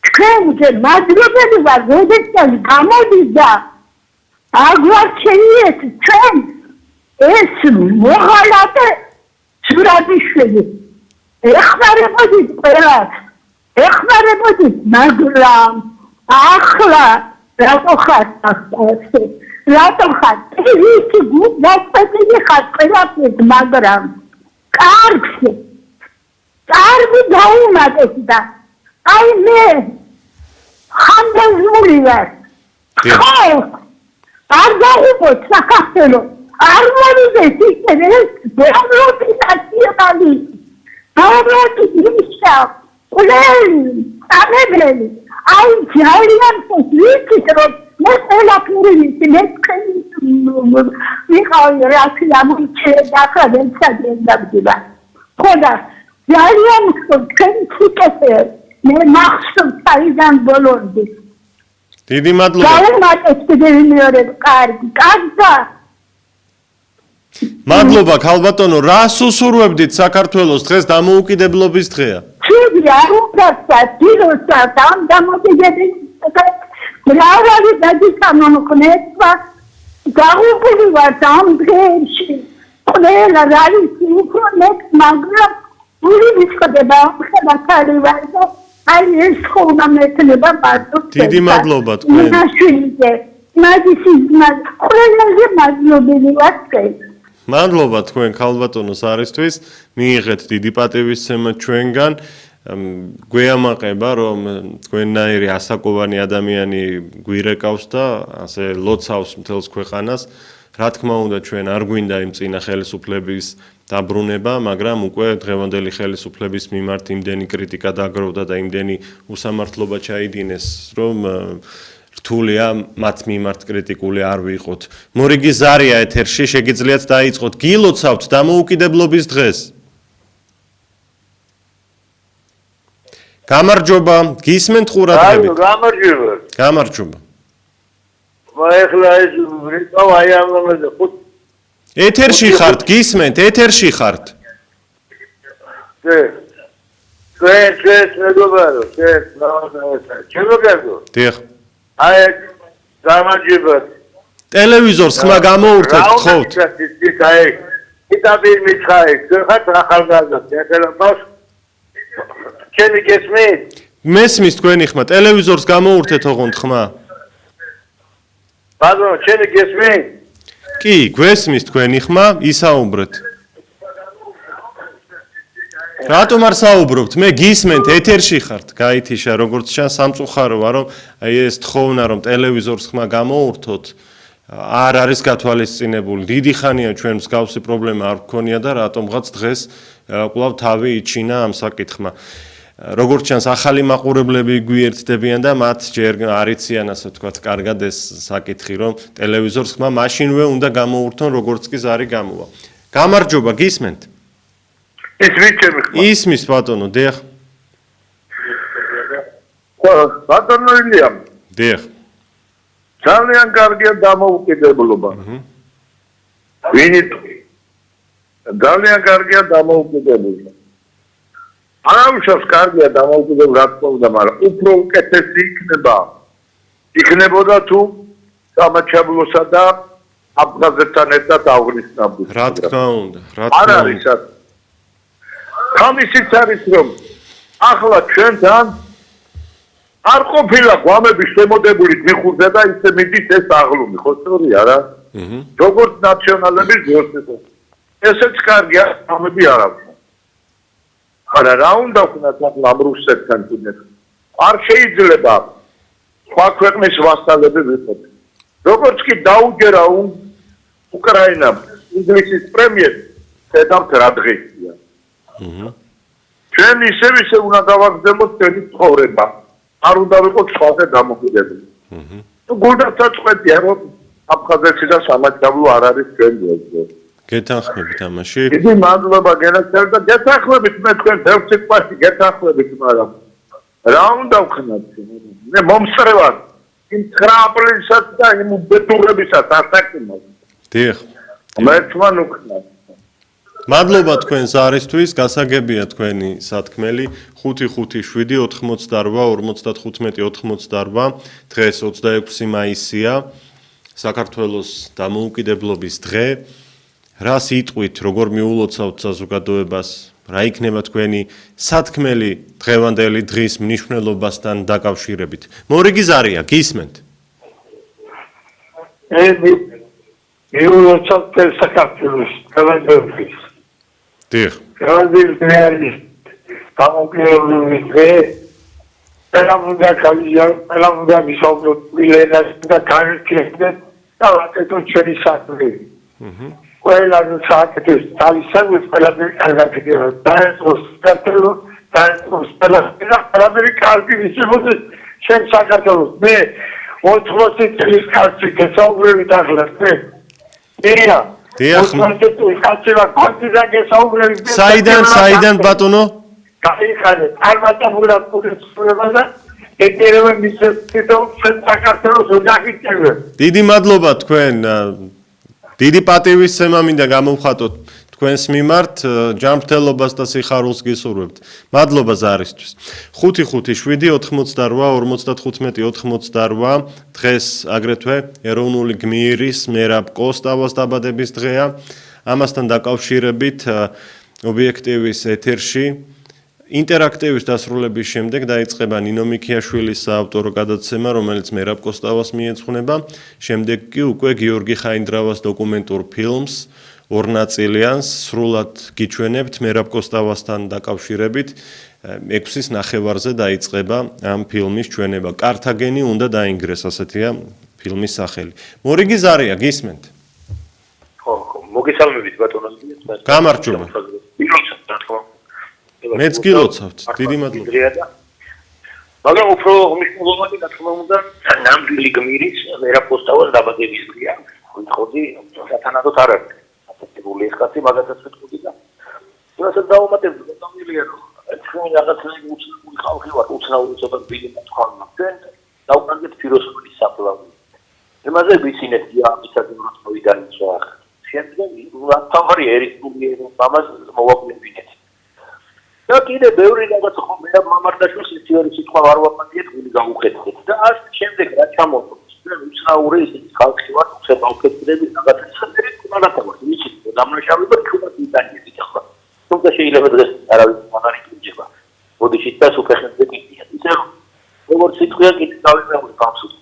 თქვენ ჯერ მადლობელი ვარ, როდესაც გამოდის და აგვარჩენიეთ ჩვენ ეს მოღალატე ზურაბიშვილი. ეხმარებოდით ყველას, ეხმარებოდით, მაგრამ ახლა რატო ხარ ასე? რატო ხარ? ის გულწრფელი ხარ ყველაფერს, მაგრამ კარგი დაუმატეთ და აი მე ხანდაზმული ვარ. ხო, არ დაუყოთ საქართველოს, არ მოვიდეს ისინი დემოკრატიული. აბრატისა, ყველი, ამებრელი, აი ძალიან ვიცით რომ მე ყველაფერი ვიცი, მე ვიყავი რასია მოიჩერდა ახლა ვენცადენ დაგდება. ხოდა ძალიან თქვენ ციკეთე, მე მახსოვს საიდან ბოლომდე. დიდი მადლობა. დავუმატეთ მეორე კარგი, კაცდა. მადლობა ქალბატონო, რას უსურვებდით საქართველოს დღეს დამოუკიდებლობის დღეა? ჩიდი არ უკრასა, ძიროსა, ამ დამოუკიდებლობის მრავალი დაგიკამონქნეცვა, გაუგული ვარ ამ დღეებში. ყველა არის უფრო მეტ, მაგრამ გული ვიცხდება, ხალხი ვარ და აი ეს ხომა მეტნება პარტო. დიდი მადლობა თქვენ. ნაშვილზე, მაგისიზმად, ყველაზე მადლობელი ვარ თქვენ. მადლობა თქვენ ქალბატონოს არისთვის, მიიღეთ დიდი პატივისცემა ჩვენგან. გვეამაყება რომ თქვენნაირი ასაკოვანი ადამიანი გვირეკავს და ასე ლოცავს მთელს ქვეყანას. რა თქმა უნდა ჩვენ არ გვინდა იმ წინა ხელისუფლების დაბრუნება, მაგრამ უკვე დღევანდელი ხელისუფლების მიმართ იმდენი კრიტიკა დაგროვდა და იმდენი უსამართლობა ჩაიდინეს, რომ რთულია მათ მიმართ კრიტიკული არ ვიყოთ. მორიგი ზარია ეთერში, შეგიძლიათ დაიწყოთ. გილოცავთ დამოუკიდებლობის დღეს. გამარჯობა, გისმენთ ყურადღებით. გამარჯობა. გამარჯობა. ეხლა ეს რიტო აი ამაზე ხუთ ეთერში ხართ, გისმენთ, ეთერში ხართ. ეს მეგობარო, ეს ჩემოგაგო. დიახ. აი გამარჯობა. ტელევიზორს ხმა გამოურთეთ, გთხოვთ. აი კიტაბი მითხარი, ხათ ახალგაზრდა, ეხლა მას ჩემი გესმით? მესმის თქვენი ხმა, ტელევიზორს გამოურთეთ ოღონდ ხმა. ბატონო, ჩემი გესმით? კი, გვესმის თქვენი ხმა, ისაუბრეთ. რატომ არ საუბრობთ? მე გისმენთ, ეთერში ხართ, გაითიშა, როგორც ჩანს სამწუხაროა, რომ აი ეს თხოვნა, რომ ტელევიზორს ხმა გამოურთოთ, არ არის გათვალისწინებული. დიდი ხანია ჩვენ მსგავსი პრობლემა არ გქონია და რატომღაც დღეს კვლავ თავი იჩინა ამ საკითხმა. როგორც ჩანს, ახალი მაყურებლები გვიერთდებიან და მათ ჯერ არ იციან, ასე ვთქვათ, კარგად ეს საკითხი, რომ ტელევიზორს ხმა მაშინვე უნდა გამოურთონ, როგორც კი ზარი გამოვა. გამარჯობა, გისმენთ? ეს ვიცემი ხმა. ისმის ბატონო, დიახ. ბატონო ილიამ. დიახ. ძალიან კარგია დამოუკიდებლობა. ვინით ძალიან კარგია დამოუკიდებლობა. არავის კარგია დამოუკიდებლობა, რა თქმა უნდა, მაგრამ უფრო უკეთესი იქნებოდა თუ სამაჩაბლოსა და აფხაზეთთან ერთად აღნიშნავდი. რა თქმა უნდა, რა არ თქმა არის უნდა. ხამისიც არის რომ ახლა ჩვენთან არ ყოფილა გვამები შემოდებული გვიხურდა და ისე მიდის ეს აღლუმი, ხო სწორია რა? როგორც ნაციონალების ძროშება. ესეც კარგია, გვამები არ აქვს. არა რა უნდა ვქნათ ახლა ამ რუსეთთან კიდევ? არ შეიძლება სხვა ქვეყნის ვასალები ვიყოთ. როგორც კი დაუჯერა უკრაინამ ინგლისის პრემიერს, ხედავთ რა დღეა. ჩვენ ისე უნდა გავაგრძელოთ ჩვენი ცხოვრება. არ უნდა ვიყოთ სხვაზე დამოკიდებული. გულდაცვეთია რომ აფხაზეთში და სამაჩაბლო არ არის ჩვენ დღეს. გეთანხმებით ამაში? დიდი მადლობა გენაცარ და გეთანხმებით მე თქვენ ბევრ სიტყვაში გეთანხმებით, მაგრამ რა უნდა ვქნათ? მე მომსწრევად იმ 9 აპრილისაც და იმ უბედურებისაც არ საკმაოდ. დიახ. მე თქვენ ვქნათ. მადლობა თქვენ ზარისთვის, გასაგებია თქვენი სათქმელი 555-88-55-88 დღეს 26 მაისია, საქართველოს დამოუკიდებლობის დღე. რა სიტყვით, როგორ მიულოცავთ საზოგადოებას, რა იქნება თქვენი სათქმელი დღევანდელი დღის მნიშვნელობასთან დაკავშირებით? მორიგი ზარია, გისმენთ? მიულოცავთ საქართველოს დღევანდელი დიახ. დღევანდელი დამოუკიდებლობის დღე. პელამუნდა კალია, პელამუნდა მისაუბროთ მილენას და განვითარებდნენ და ვაკეთოთ ჩვენი საქმეები. ყველა საქმეს თავისთავად ყველაფერი კარგად იქნება. დაეწყოს საქართველოს, დაეწყოს ყველაფერი კარგი ისებოდეს შენ საქართველოს. მე 80 წლის კაცი გესაუბრებით ახლა მე. დიახ. 80 წლის კაცი ვარ, პარტიზან გესაუბრებით. საიდან ბატონო? გაიხარეთ, წარმატებულად პულისურება და ეკერება მისცეთო საქართველოს უდახიტებენ. დიდი მადლობა თქვენ. დიდი პატივისცემა მინდა გამოვხატოთ თქვენს მიმართ, ჯანმრთელობას და სიხარულს გისურვებთ. მადლობა ზარისთვის. 557-85-98 დღეს აგრეთვე ეროვნული გმირის მერაბ კოსტავას დაბადების დღეა. ამასთან დაკავშირებით ობიექტივის ეთერში ინტერაქტივის დასრულების შემდეგ დაიწყება ნინო მიქიაშვილის საავტორო გადაცემა, რომელიც მერაბ კოსტავას მიეძღვნება. შემდეგ კი უკვე გიორგი ხაინდრავას დოკუმენტურ ფილმს ორნაწილიანს სრულად გიჩვენებთ მერაბ კოსტავასთან დაკავშირებით. 6-ის ნახევარზე დაიწყება ამ ფილმის ჩვენება. კართაგენი უნდა დაინგრეს, ასეთია ფილმის სახელი. მორიგი ზარია, გისმენთ? ხო, მოგესალმებით ბატონო. გამარჯობა. მეც გილოცავთ. დიდი მადლობა. მაგრამ უფრო მნიშვნელოვანი რა თქმა უნდა ნამდვილი გმირის ვერაფოსტავას დაბადების დღეა. ხოდი სათანადოდ არ არის. ასეთებული ხაცი მაგასაც ვეთქვი და რასაც დაუმატებდი დამილია რომ ჩვენ რაღაცნაირად უცნაური ხალხი ვარ, უცნაური ცოტა ბილება თქვა ჩვენ დავკარგეთ ფილოსოფიის საფლავი. იმაზე ვიცინეთ ამისადმი როიდან სხვა. შემდეგ თავარი ერისმული ამას მოვაკვირდით. და კიდე ბევრი რაღაც ხო მე მამარდაშვილს ისეთი სიტყვა არ ვაპატიეთ, გული გავუხეთქეთ და ამ შემდეგ რა ჩამოთვლით. ჩვენ უცნაური ისეთი ხალხი ვარ, უცებ ავკეთდები რაღაცას ხერხი მაგათაგვარ ვიცით დამნაშავე და თქვათ იტანიეთ ახლა. თუმცა შეიძლება დღეს არავის მაგარი გიჯება. ბოდიში და სუპერხენზე გიქია. ისე როგორც სიტყვია კიდე დავიმეორე გამსუთ.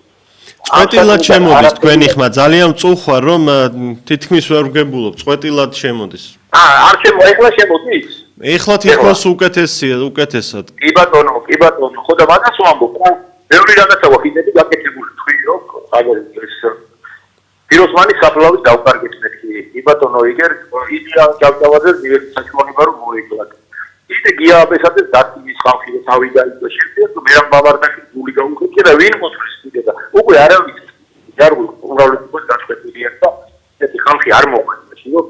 წვეტილად შემოდის თქვენი ხმა ძალიან მწუხვა რომ თითქმის ვერ ვგებულობ წვეტილად შემოდის. არ ეხლა შემოდის? ეხლა თითქოს უკეთესად. კი ბატონო, ხო და მაგას ვამბობ რა. ბევრი რაღაცა ვახიდები გაკეთებული თქვი რომ აგერ ეს პიროსმანის საფლავის დავკარგეთ მეთქი. კი ბატონო, იგერ იდეა გავდავაზე ძირითადად საქმიანობა რომ მოიკლათ. კიდე გიაბესადეს დარტივის ხალხი და თავი დაიწყო შემდეგ მე რამ ბავარდაში გული გაუხეთქე და ვინ მოსვრის კიდე და უკვე არავის არ უბრალოდ გასწრებია და ესეთი ხალხი არ მოხდა შეგო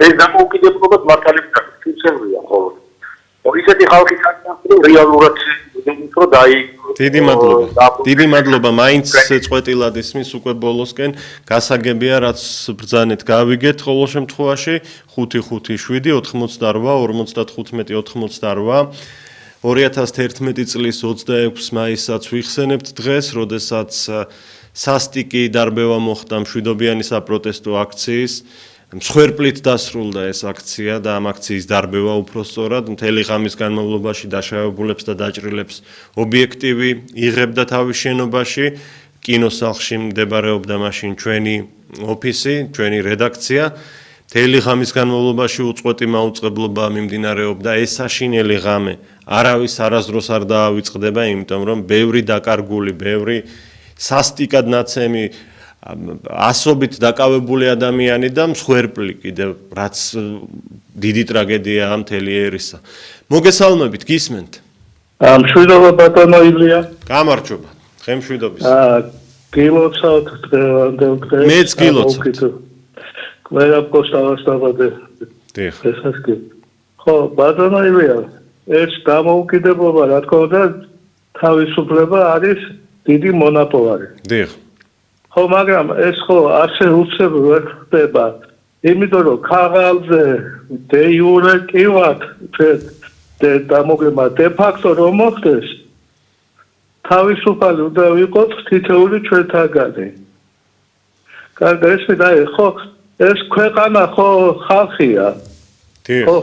ეს დამოუკიდებლობას მართალებს თუცერია ხოლმე ისეთი ხალხი საკმაოდ რეალურად უფრო დაიწყო დიდი მადლობა მაინც წვეტილად ისმის უკვე ბოლოსკენ გასაგებია რაც ბრძანეთ გავიგეთ ყოველ შემთხვევაში 557 88 55 2011 წლის 26 მაისსაც ვიხსენებთ დღეს, როდესაც სასტიკი დარბევა მოხდა მშვიდობიანი საპროტესტო აქციის მსხვერპლით დასრულდა ეს აქცია და ამ აქციის დარბევა უფრო სწორად მთელი ღამის განმავლობაში დაშავებულებს და დაჭრილებს ობიექტივი იღებდა თავის შენობაში კინოსახლში მდებარეობდა მაშინ ჩვენი ოფისი, ჩვენი რედაქცია მთელი ღამის განმავლობაში უწყვეტი მაუწყებლობა მიმდინარეობდა ეს საშინელი ღამე არავის არასდროს არ დაავიწყდება იმიტომ რომ ბევრი დაკარგული, ბევრი სასტიკად ნაცემი ასობით დაკავებული ადამიანი და მსხვერპლი კიდევ რაც დიდი ტრაგედიაა მთელი ერისა. მოგესალმებით, გისმენთ? მშვიდობა ბატონო ილია. გამარჯობა. ხემშვიდობის. გილოცავთ დღევანდელ დღეს. მეც გილოცავთ. ყველა პოსტავას დაბადე. დიახ. ესეც კი. ხო, ბატონო ილია, ეს დამოუკიდებლობა რა თქმა უნდა თავისუფლება არის დიდი მონაპოვარი. დიახ. ხო, მაგრამ ეს ხო ასე უცებ ვერ ხდება. იმიტომ რომ ქაღალდზე დე იურე კი ვართ, დამოგება დე ფაქტო რომ მოხდეს. თავისუფალი უნდა ვიყოთ თითოეული ჩვენთაგანი. კარგი, ეს ხო ეს ქვეყანა ხო ხალხია. ხო,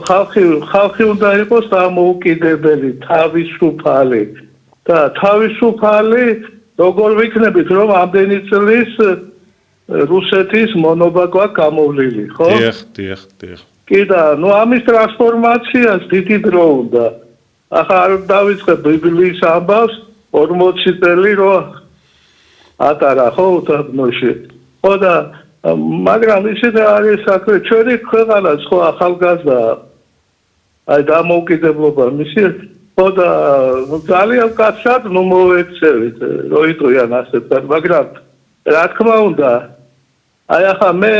ხალხი უნდა იყოს დამოუკიდებელი, თავისუფალი. და თავისუფალი როგორ ვიქნებით რომ ამდენი წლის რუსეთის მონობა გვაქვს გამოვლილი, ხო? დიახ. კი და ნუ ამის ტრანსფორმაციას დიდი დრო უნდა. ახლა არ დავიწყებ ბიბლიის ამბავს 40 წელი რომ ატარა ხო უთანოში. ხო და მაგრამ ისეთი არის საქმე ჩვენი ქვეყანაც ხო ახალგაზრდა აი დამოუკიდებლობა მისი ხო და ძალიან კაცად ნუ მოექცევით რო იტყვიან ასეთად მაგრამ რა თქმა უნდა აი ახლა მე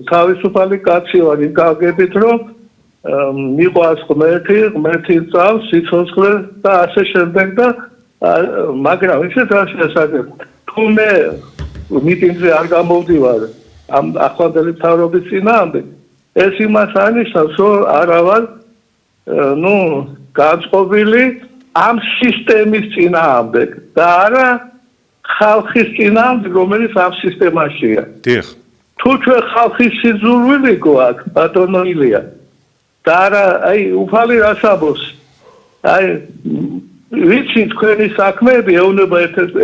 თავისუფალი კაცი ვარ იმ გავგებით რომ მიყვარს ღმერთი წავს სიცოცხლე და ასე შემდეგ და მაგრამ ისეთ რაშესაგებ თუ მე მიტინგზე არ გამოვდივარ ამ ახლანდელი მთავრობის წინააღმდეგ ეს იმას ანიშნავს რომ არა ვარ ნუ განწყობილი ამ სისტემის წინააღმდეგ და არა ხალხის წინააღმდეგ რომელიც ამ სისტემაშია. დიახ. თუ ჩვენ ხალხის სიძულვილი გვაქვს ბატონო ილია და არა აი უფალი რასაბოს აი ვიცი თქვენი საქმეები ეუნება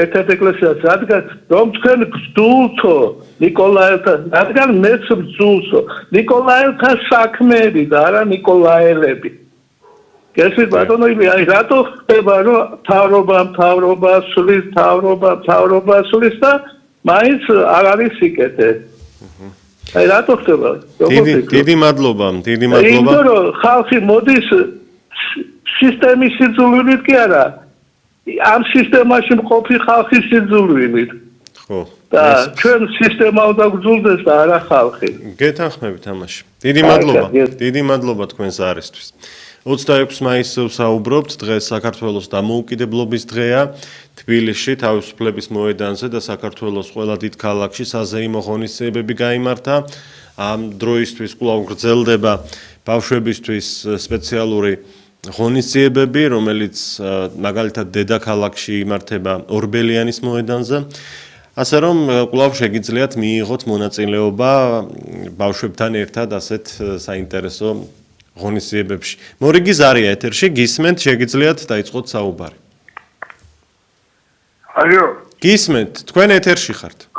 ერთ-ერთ ეკლესიას რადგან რომ თქვენ ბრძულთო ნიკოლაელთან რადგან მეც ბრძულსო ნიკოლაელთან საქმეები და არა ნიკოლაელები გესმით ბატონო ილია აი რატო ხდება რომ მთავრობა სulis და მაინც არ არის სიკეთე აი რატო ხდება? დიდი მადლობა. იმიტომ რომ ხალხი მოდის სისტემის სიძულვილით კი არა, ამ სისტემაში მყოფი ხალხის სიძულვილით. ხო. და ჩვენ სისტემა უნდა გძულდეს და არა ხალხი. გეთანხმებით ამაში. დიდი მადლობა თქვენს არისთვის. 26 მაისზე ვსაუბრობთ, დღეს საქართველოს დამოუკიდებლობის დღეა. თბილისში თავისუფლების მოედანზე და საქართველოს ყველა დიდ ქალაქში საზეიმო ღონისძიებები გაიმართა. ამ დროისთვის კვლავ გრძელდება ბავშვებისთვის სპეციალური ღონისძიებები, რომელიც მაგალითად დედაქალაქში იმართება ორბელიანის მოედანზე. ასე რომ კვლავ შეგიძლიათ მიიღოთ მონაწილეობა ბავშვებთან ერთად ასეთ საინტერესო ღონისძიებებში. მორიგი ზარია ეთერში, გისმენთ, შეგიძლიათ დაიწყოთ საუბარი. ალო. გისმენთ, თქვენ ეთერში ხართ.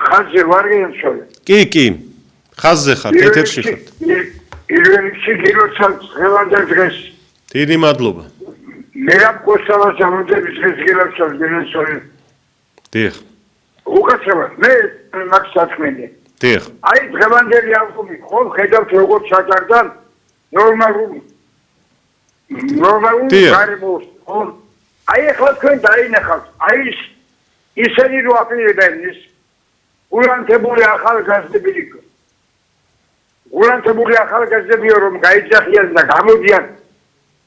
ხაზზე ვარ გენშოლე. კი. ხაზზე ხართ, ეთერში ხართ. ირვენში გილოცავ ღელანდელ დღეს. დიდი მადლობა. მერაბ კოსტავას ამოდების დღეს გილოცავ გენშოლე. დიახ. უკაცრავად, მე მაგ საქმეზე. დიახ. აი დღევანდელი ალბომი ხომ ხედავთ როგორც ჩაჭარდა ნორმალური გარემოს. აი ახლა თქვენ დაინახავთ, აი ისინი რო აპირებენ ის ულანთებული ახალგაზრდებიო რომ გაიძახიან და გამოდიან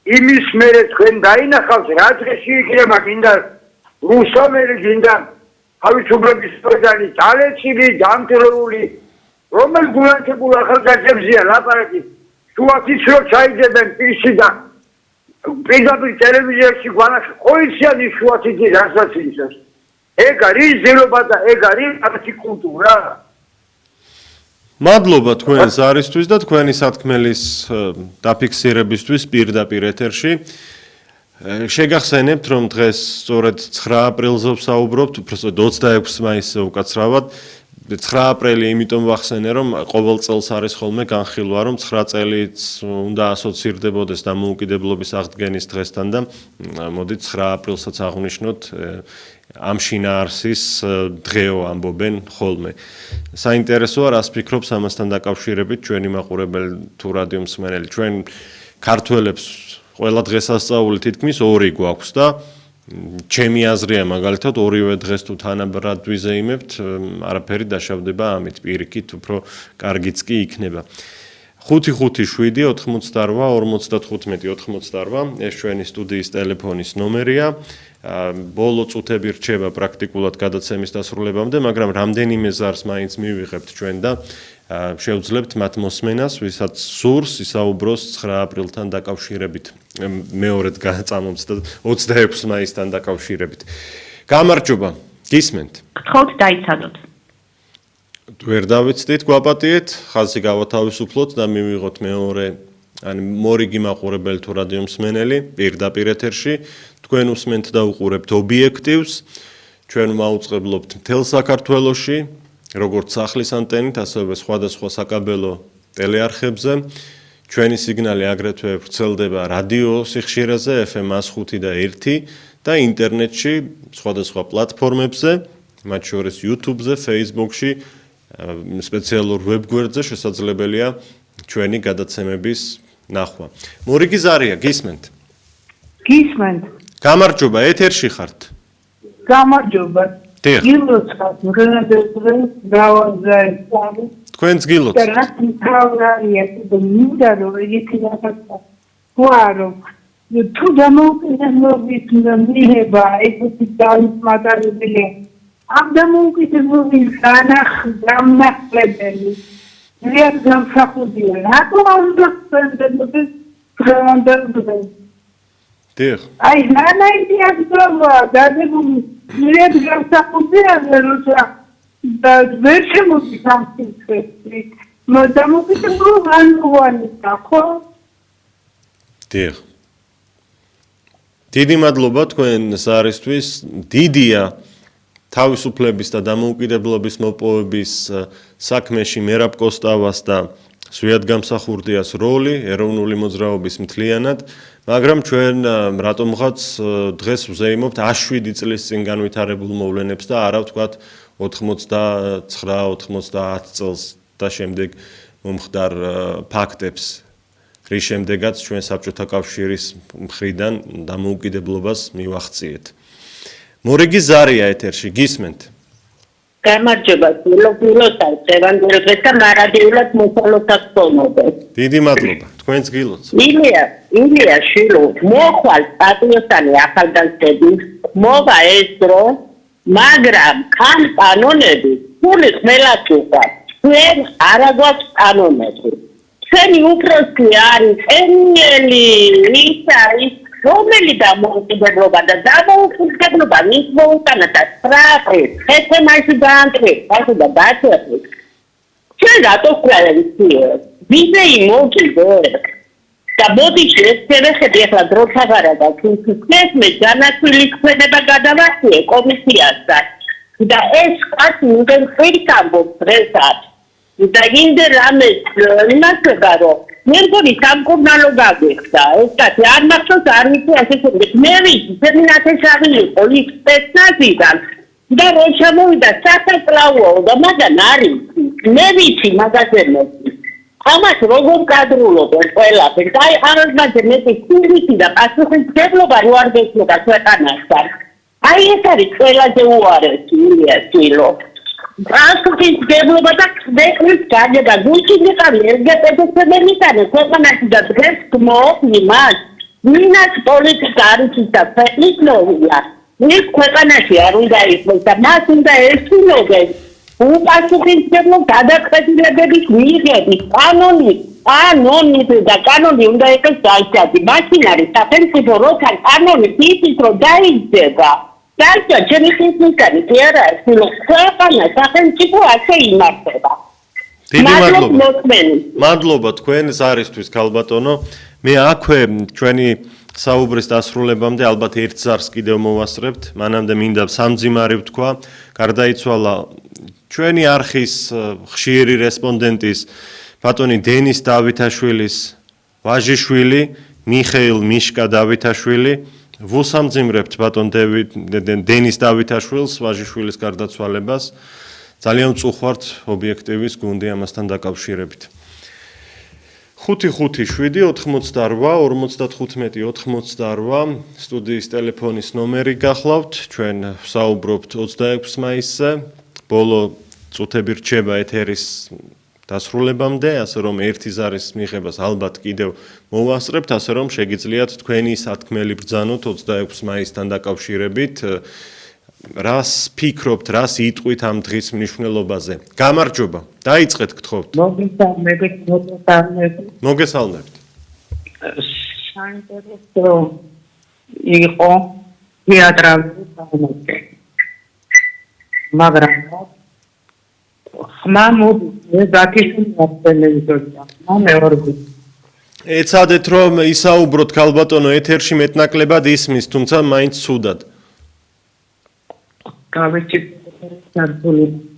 იმის მერე თქვენ დაინახავთ რა დღეში იქნება გინდა რუსამერი გინდა თავისუფლების მოედანი ძალეცილი დამტვრეული რომელ გულანთებულ ახალგაზრდებზია ლაპარაკი შუათიც რო ჩაიძებენ პირშიდან პირდაპირ ტელევიზიაში გვანახა ყოველსიანი შუათიცი რასაც ისეს ეგ არის ზერობა და ეგ არის არტი კულტურა მადლობა თქვენს არისთვის და თქვენი სათქმელის დაფიქსირებისთვის პირდაპირ ეთერში. შეგახსენებთ, რომ დღეს სწორედ 9 აპრილზე ვსაუბრობთ, უბრალოდ 26 მაისზე უკაცრავად. 9 აპრილი იმიტომ ვახსენე, რომ ყოველ წელს არის ხოლმე განხილვა, რომ 9 წელიც უნდა ასოცირდებოდეს დამოუკიდებლობის აღდგენის დღესთან და მოდით 9 აპრილსაც აღვნიშნოთ ამ შინაარსის დღეო ამბობენ ხოლმე. საინტერესოა, რას ფიქრობს ამასთან დაკავშირებით ჩვენი მაყურებელი თუ რადიო მსმენელი. ჩვენ ქართველებს ყველა დღესასწაული თითქმის 2 გვაქვს და ჩემი აზრია მაგალითად ორივე დღეს თუ თანაბრად ვიზეიმებთ, არაფერი დაშავდება ამით, პირიქით უფრო კარგიც კი იქნება. 557-88-95-88 ეს ჩვენი სტუდიის ტელეფონის ნომერია. ბოლო წუთები რჩება პრაქტიკულად გადაცემის დასრულებამდე, მაგრამ რამდენიმე ზარს მაინც მივიღებთ ჩვენ და შევძლებთ მათ მოსმენას, ვისაც სურს ისაუბროს 9 აპრილთან დაკავშირებით, მეორედ გაწამოს და 26 მაისთან დაკავშირებით. გამარჯობა, გისმენთ. გთხოვთ დაიცადოთ. ვერ დავიცდით, გვაპატიეთ, ხაზი გავათავისუფლოთ და მივიღოთ მეორე, ან მორიგი მაყურებელი თუ რადიო მსმენელი პირდაპირ ეთერში. თქვენ უსმენთ და უყურებთ ობიექტივს. ჩვენ მაუწყებლობთ მთელ საქართველოში, როგორც სახლის ანტენით, ასევე სხვადასხვა საკაბელო ტელეარხებზე. ჩვენი სიგნალი აგრეთვე ვრცელდება რადიო სიხშირეზე FM 105 და 1 და ინტერნეტში სხვადასხვა პლატფორმებზე, მათ შორის YouTube-ზე, Facebook-ში, სპეციალურ ვებგვერდზე შესაძლებელია ჩვენი გადაცემების ნახვა. მორიგი ზარია, გისმენთ? გისმენთ. გამარჯობა, ეთერში ხართ. გამარჯობა. გილოცავთ, მგრენადებზე გავაზრდა. თქვენც გილოცავთ. და რაც მთავარია, და მინდა რომ ერთი რაღაცა ვარო. თუ დამოუკიდებლობის მიღება ეგეთი დამხმარებელი ამ დამოუკიდებლობის განახლებელი რეალ გამსახურდია. რატო უნდა სპენდების დღევანდელზე? დიახ. აი, ნანაიდიას პროვა დადებული რეალ გამსახურდია, როცა და ვერ შემოდის ამ სიტყვებში. დამოუკიდებლობა განუვანია, ხო? დიახ. დიდი მადლობა თქვენს არისთვის. დიდია თავისუფლების და დამოუკიდებლობის მოპოვების საქმეში მერაბ კოსტავას და სვიად გამსახურდიას როლი ეროვნული მოძრაობის მთლიანად, მაგრამ ჩვენ რატომღაც დღეს ვზეიმობთ 7 წლის წინ განვითარებულ მოვლენებს და არა ვთქვათ 89-90 წელს და შემდეგ მომხდარ ფაქტებს, რის შემდეგაც ჩვენ საბჭოთა კავშირის მხრიდან დამოუკიდებლობას მივახციეთ. მორიგი ზარია ეთერში, გისმენთ. გამარჯობა, გილოცავევანგელოდეს და მარადიულად მოსალოდაც ხომობდეს. დიდი მადლობა, თქვენც გილოცავ. ილია შილო, მოხვალ პატრიოტანი ახალგაზრდები, მოვა ეს დრო, მაგრამ ამ კანონები ფული ყველას უყვართ. ჩვენ არა გვაქვს კანონები. ჩვენი უფროსი არის ემიელი, ისა ის რომელი დამოუკიდებლობა და დამოუკიდებლობა მის მოუტანა და სტრაფი, ხეთემაში დაანტრეს, ასე და დაწერეს. ჩვენ რატო ვქრაევით? ვიზეი მოვკიდეთ. და ბოდიში ეს შევეხედი ახლა დროთაღარა და თუნდაც მე განაცხილი ქმედება გადავახიე კომისიასთან. და ეს კაცი უნდა ხერხამბობს დღესაც. და ინდე რამეს იმასება რომ მე მგონი სამკურნალო გაგვიხდა ეს კაცი არ მახსოვს არ ვიცი ასე შემდეგ მე ვიცი სემინათეშავი იყო იქ სპეცნაზიდან და რო შემოვიდა სასაკლაოა და მაგან არის მე ვიცი მაგაზე ამას როგორ კადრულობენ ყველაფერს და აი ამაზე მეტი სივრცე და პასუხისმგებლობა რო არ გეცნობა ქვეყანასთან აი ეს არის ყველაზე უარესი ილიაშვილო პასუხისმგებლობა და ქვეყნის გადება გულში მიყავი LGBT-ებისგან ქვეყანაში და დღეს გმობ იმას ვინაც პოლიტიკა არის და ქვეყნის ლოვია ის ქვეყანაში არ უნდა იყოს და მას უნდა ესწრებოდეს უპასუხისმგებლო გადაწყვეტილებების მიიღების კანონი და კანონი უნდა იყოს დაიჭრა მაშინ არის სახელმწიფო როცა კანონი ისიც რომ დაიჭრება დაიჭრა ჩემი ხისნიკანი კი არა ეს ქვეყანა სახელმწიფო ასე იმართება მადლობა თქვენს არისთვის ქალბატონო მე აქვე ჩვენი საუბრის დასრულებამდე ალბათ ერთ ზარს კიდევ მოვასწრებთ მანამდე მინდა სამძიმარი ვთქვა გარდაიცვალა ჩვენი არხის ხშირი რესპონდენტის ბატონი დენის დავითაშვილის ვაჟიშვილი მიხეილ მიშკა დავითაშვილი ვუსამძიმრებთ ბატონ დენის დავითაშვილს ვაჟიშვილის გარდაცვალებას ძალიან ვწუხართ ობიექტივის გუნდი ამასთან დაკავშირებით 557-88-55-88 სტუდიის ტელეფონის ნომერი გახლავთ ჩვენ ვსაუბრობთ 26 მაისზე ბოლო წუთები რჩება ეთერის დასრულებამდე, ასე რომ ერთი ზარის მიღებას ალბათ კიდევ მოვასწრებთ, ასე რომ შეგიძლიათ თქვენი სათქმელი ბრძანოთ 26 მაისთან დაკავშირებით, რას ფიქრობთ, რას იტყვით ამ დღის მნიშვნელობაზე. გამარჯობა. დაიწყეთ გთხოვთ. მოგესალმებით. საინტერესო იყო თეატრალური საუბარი. მაგრამ ეცადეთ რომ ისაუბროთ ქალბატონო ეთერში მეტნაკლებად ისმის, თუმცა მაინც ცუდად.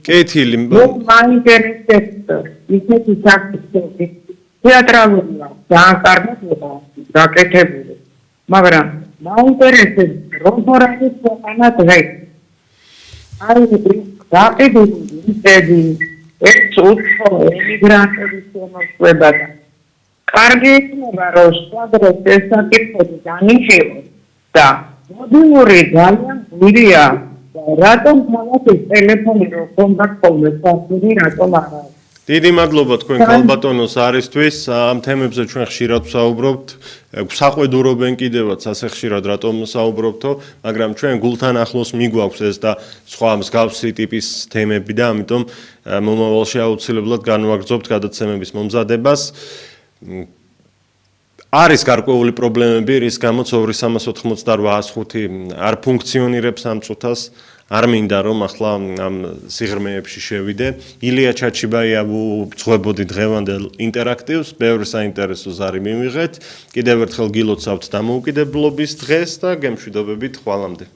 კეთილი. მაინტერესებს ისეთი საკითხები. თეატრალურია, ძალიან კარგია გაკეთებული. მაგრამ მაინტერესებს როგორ არის ქვეყანა დღეს. არის დაყიდული ეს უცხო ემიგრანტების შემოსვლება და კარგი იქნება რომ სადღაც ეს საკითხები დანიშნოს და მოდულური ძალიან გვირია რატომ თავის ტელეფონი რო კონტაქტობენ საფუძვი რატომ არა დიდი მადლობა თქვენ ქალბატონოს არისთვის ამ თემებზე ჩვენ ხშირად ვსაუბრობთ საყვედურობენ კიდევაც ასე ხშირად რატომ საუბრობთო მაგრამ ჩვენ გულთან ახლოს მიგვაქვს ეს და სხვა მსგავსი ტიპის თემები და ამიტომ მომავალში აუცილებლად განვაგრძობთ გადაცემების მომზადებას არის გარკვეული პრობლემები რის გამოც 2388-105 არ ფუნქციონირებს ამ წუთას არ მინდა რომ ახლა ამ სიღრმეებში შევიდე. ილია ჩაჩიბაია ვუძღვებოდი დღევანდელ ინტერაქტივს, ბევრი საინტერესო ზარი მივიღეთ. კიდევ ერთხელ გილოცავთ დამოუკიდებლობის დღეს და გემშვიდობებით ხვალამდე.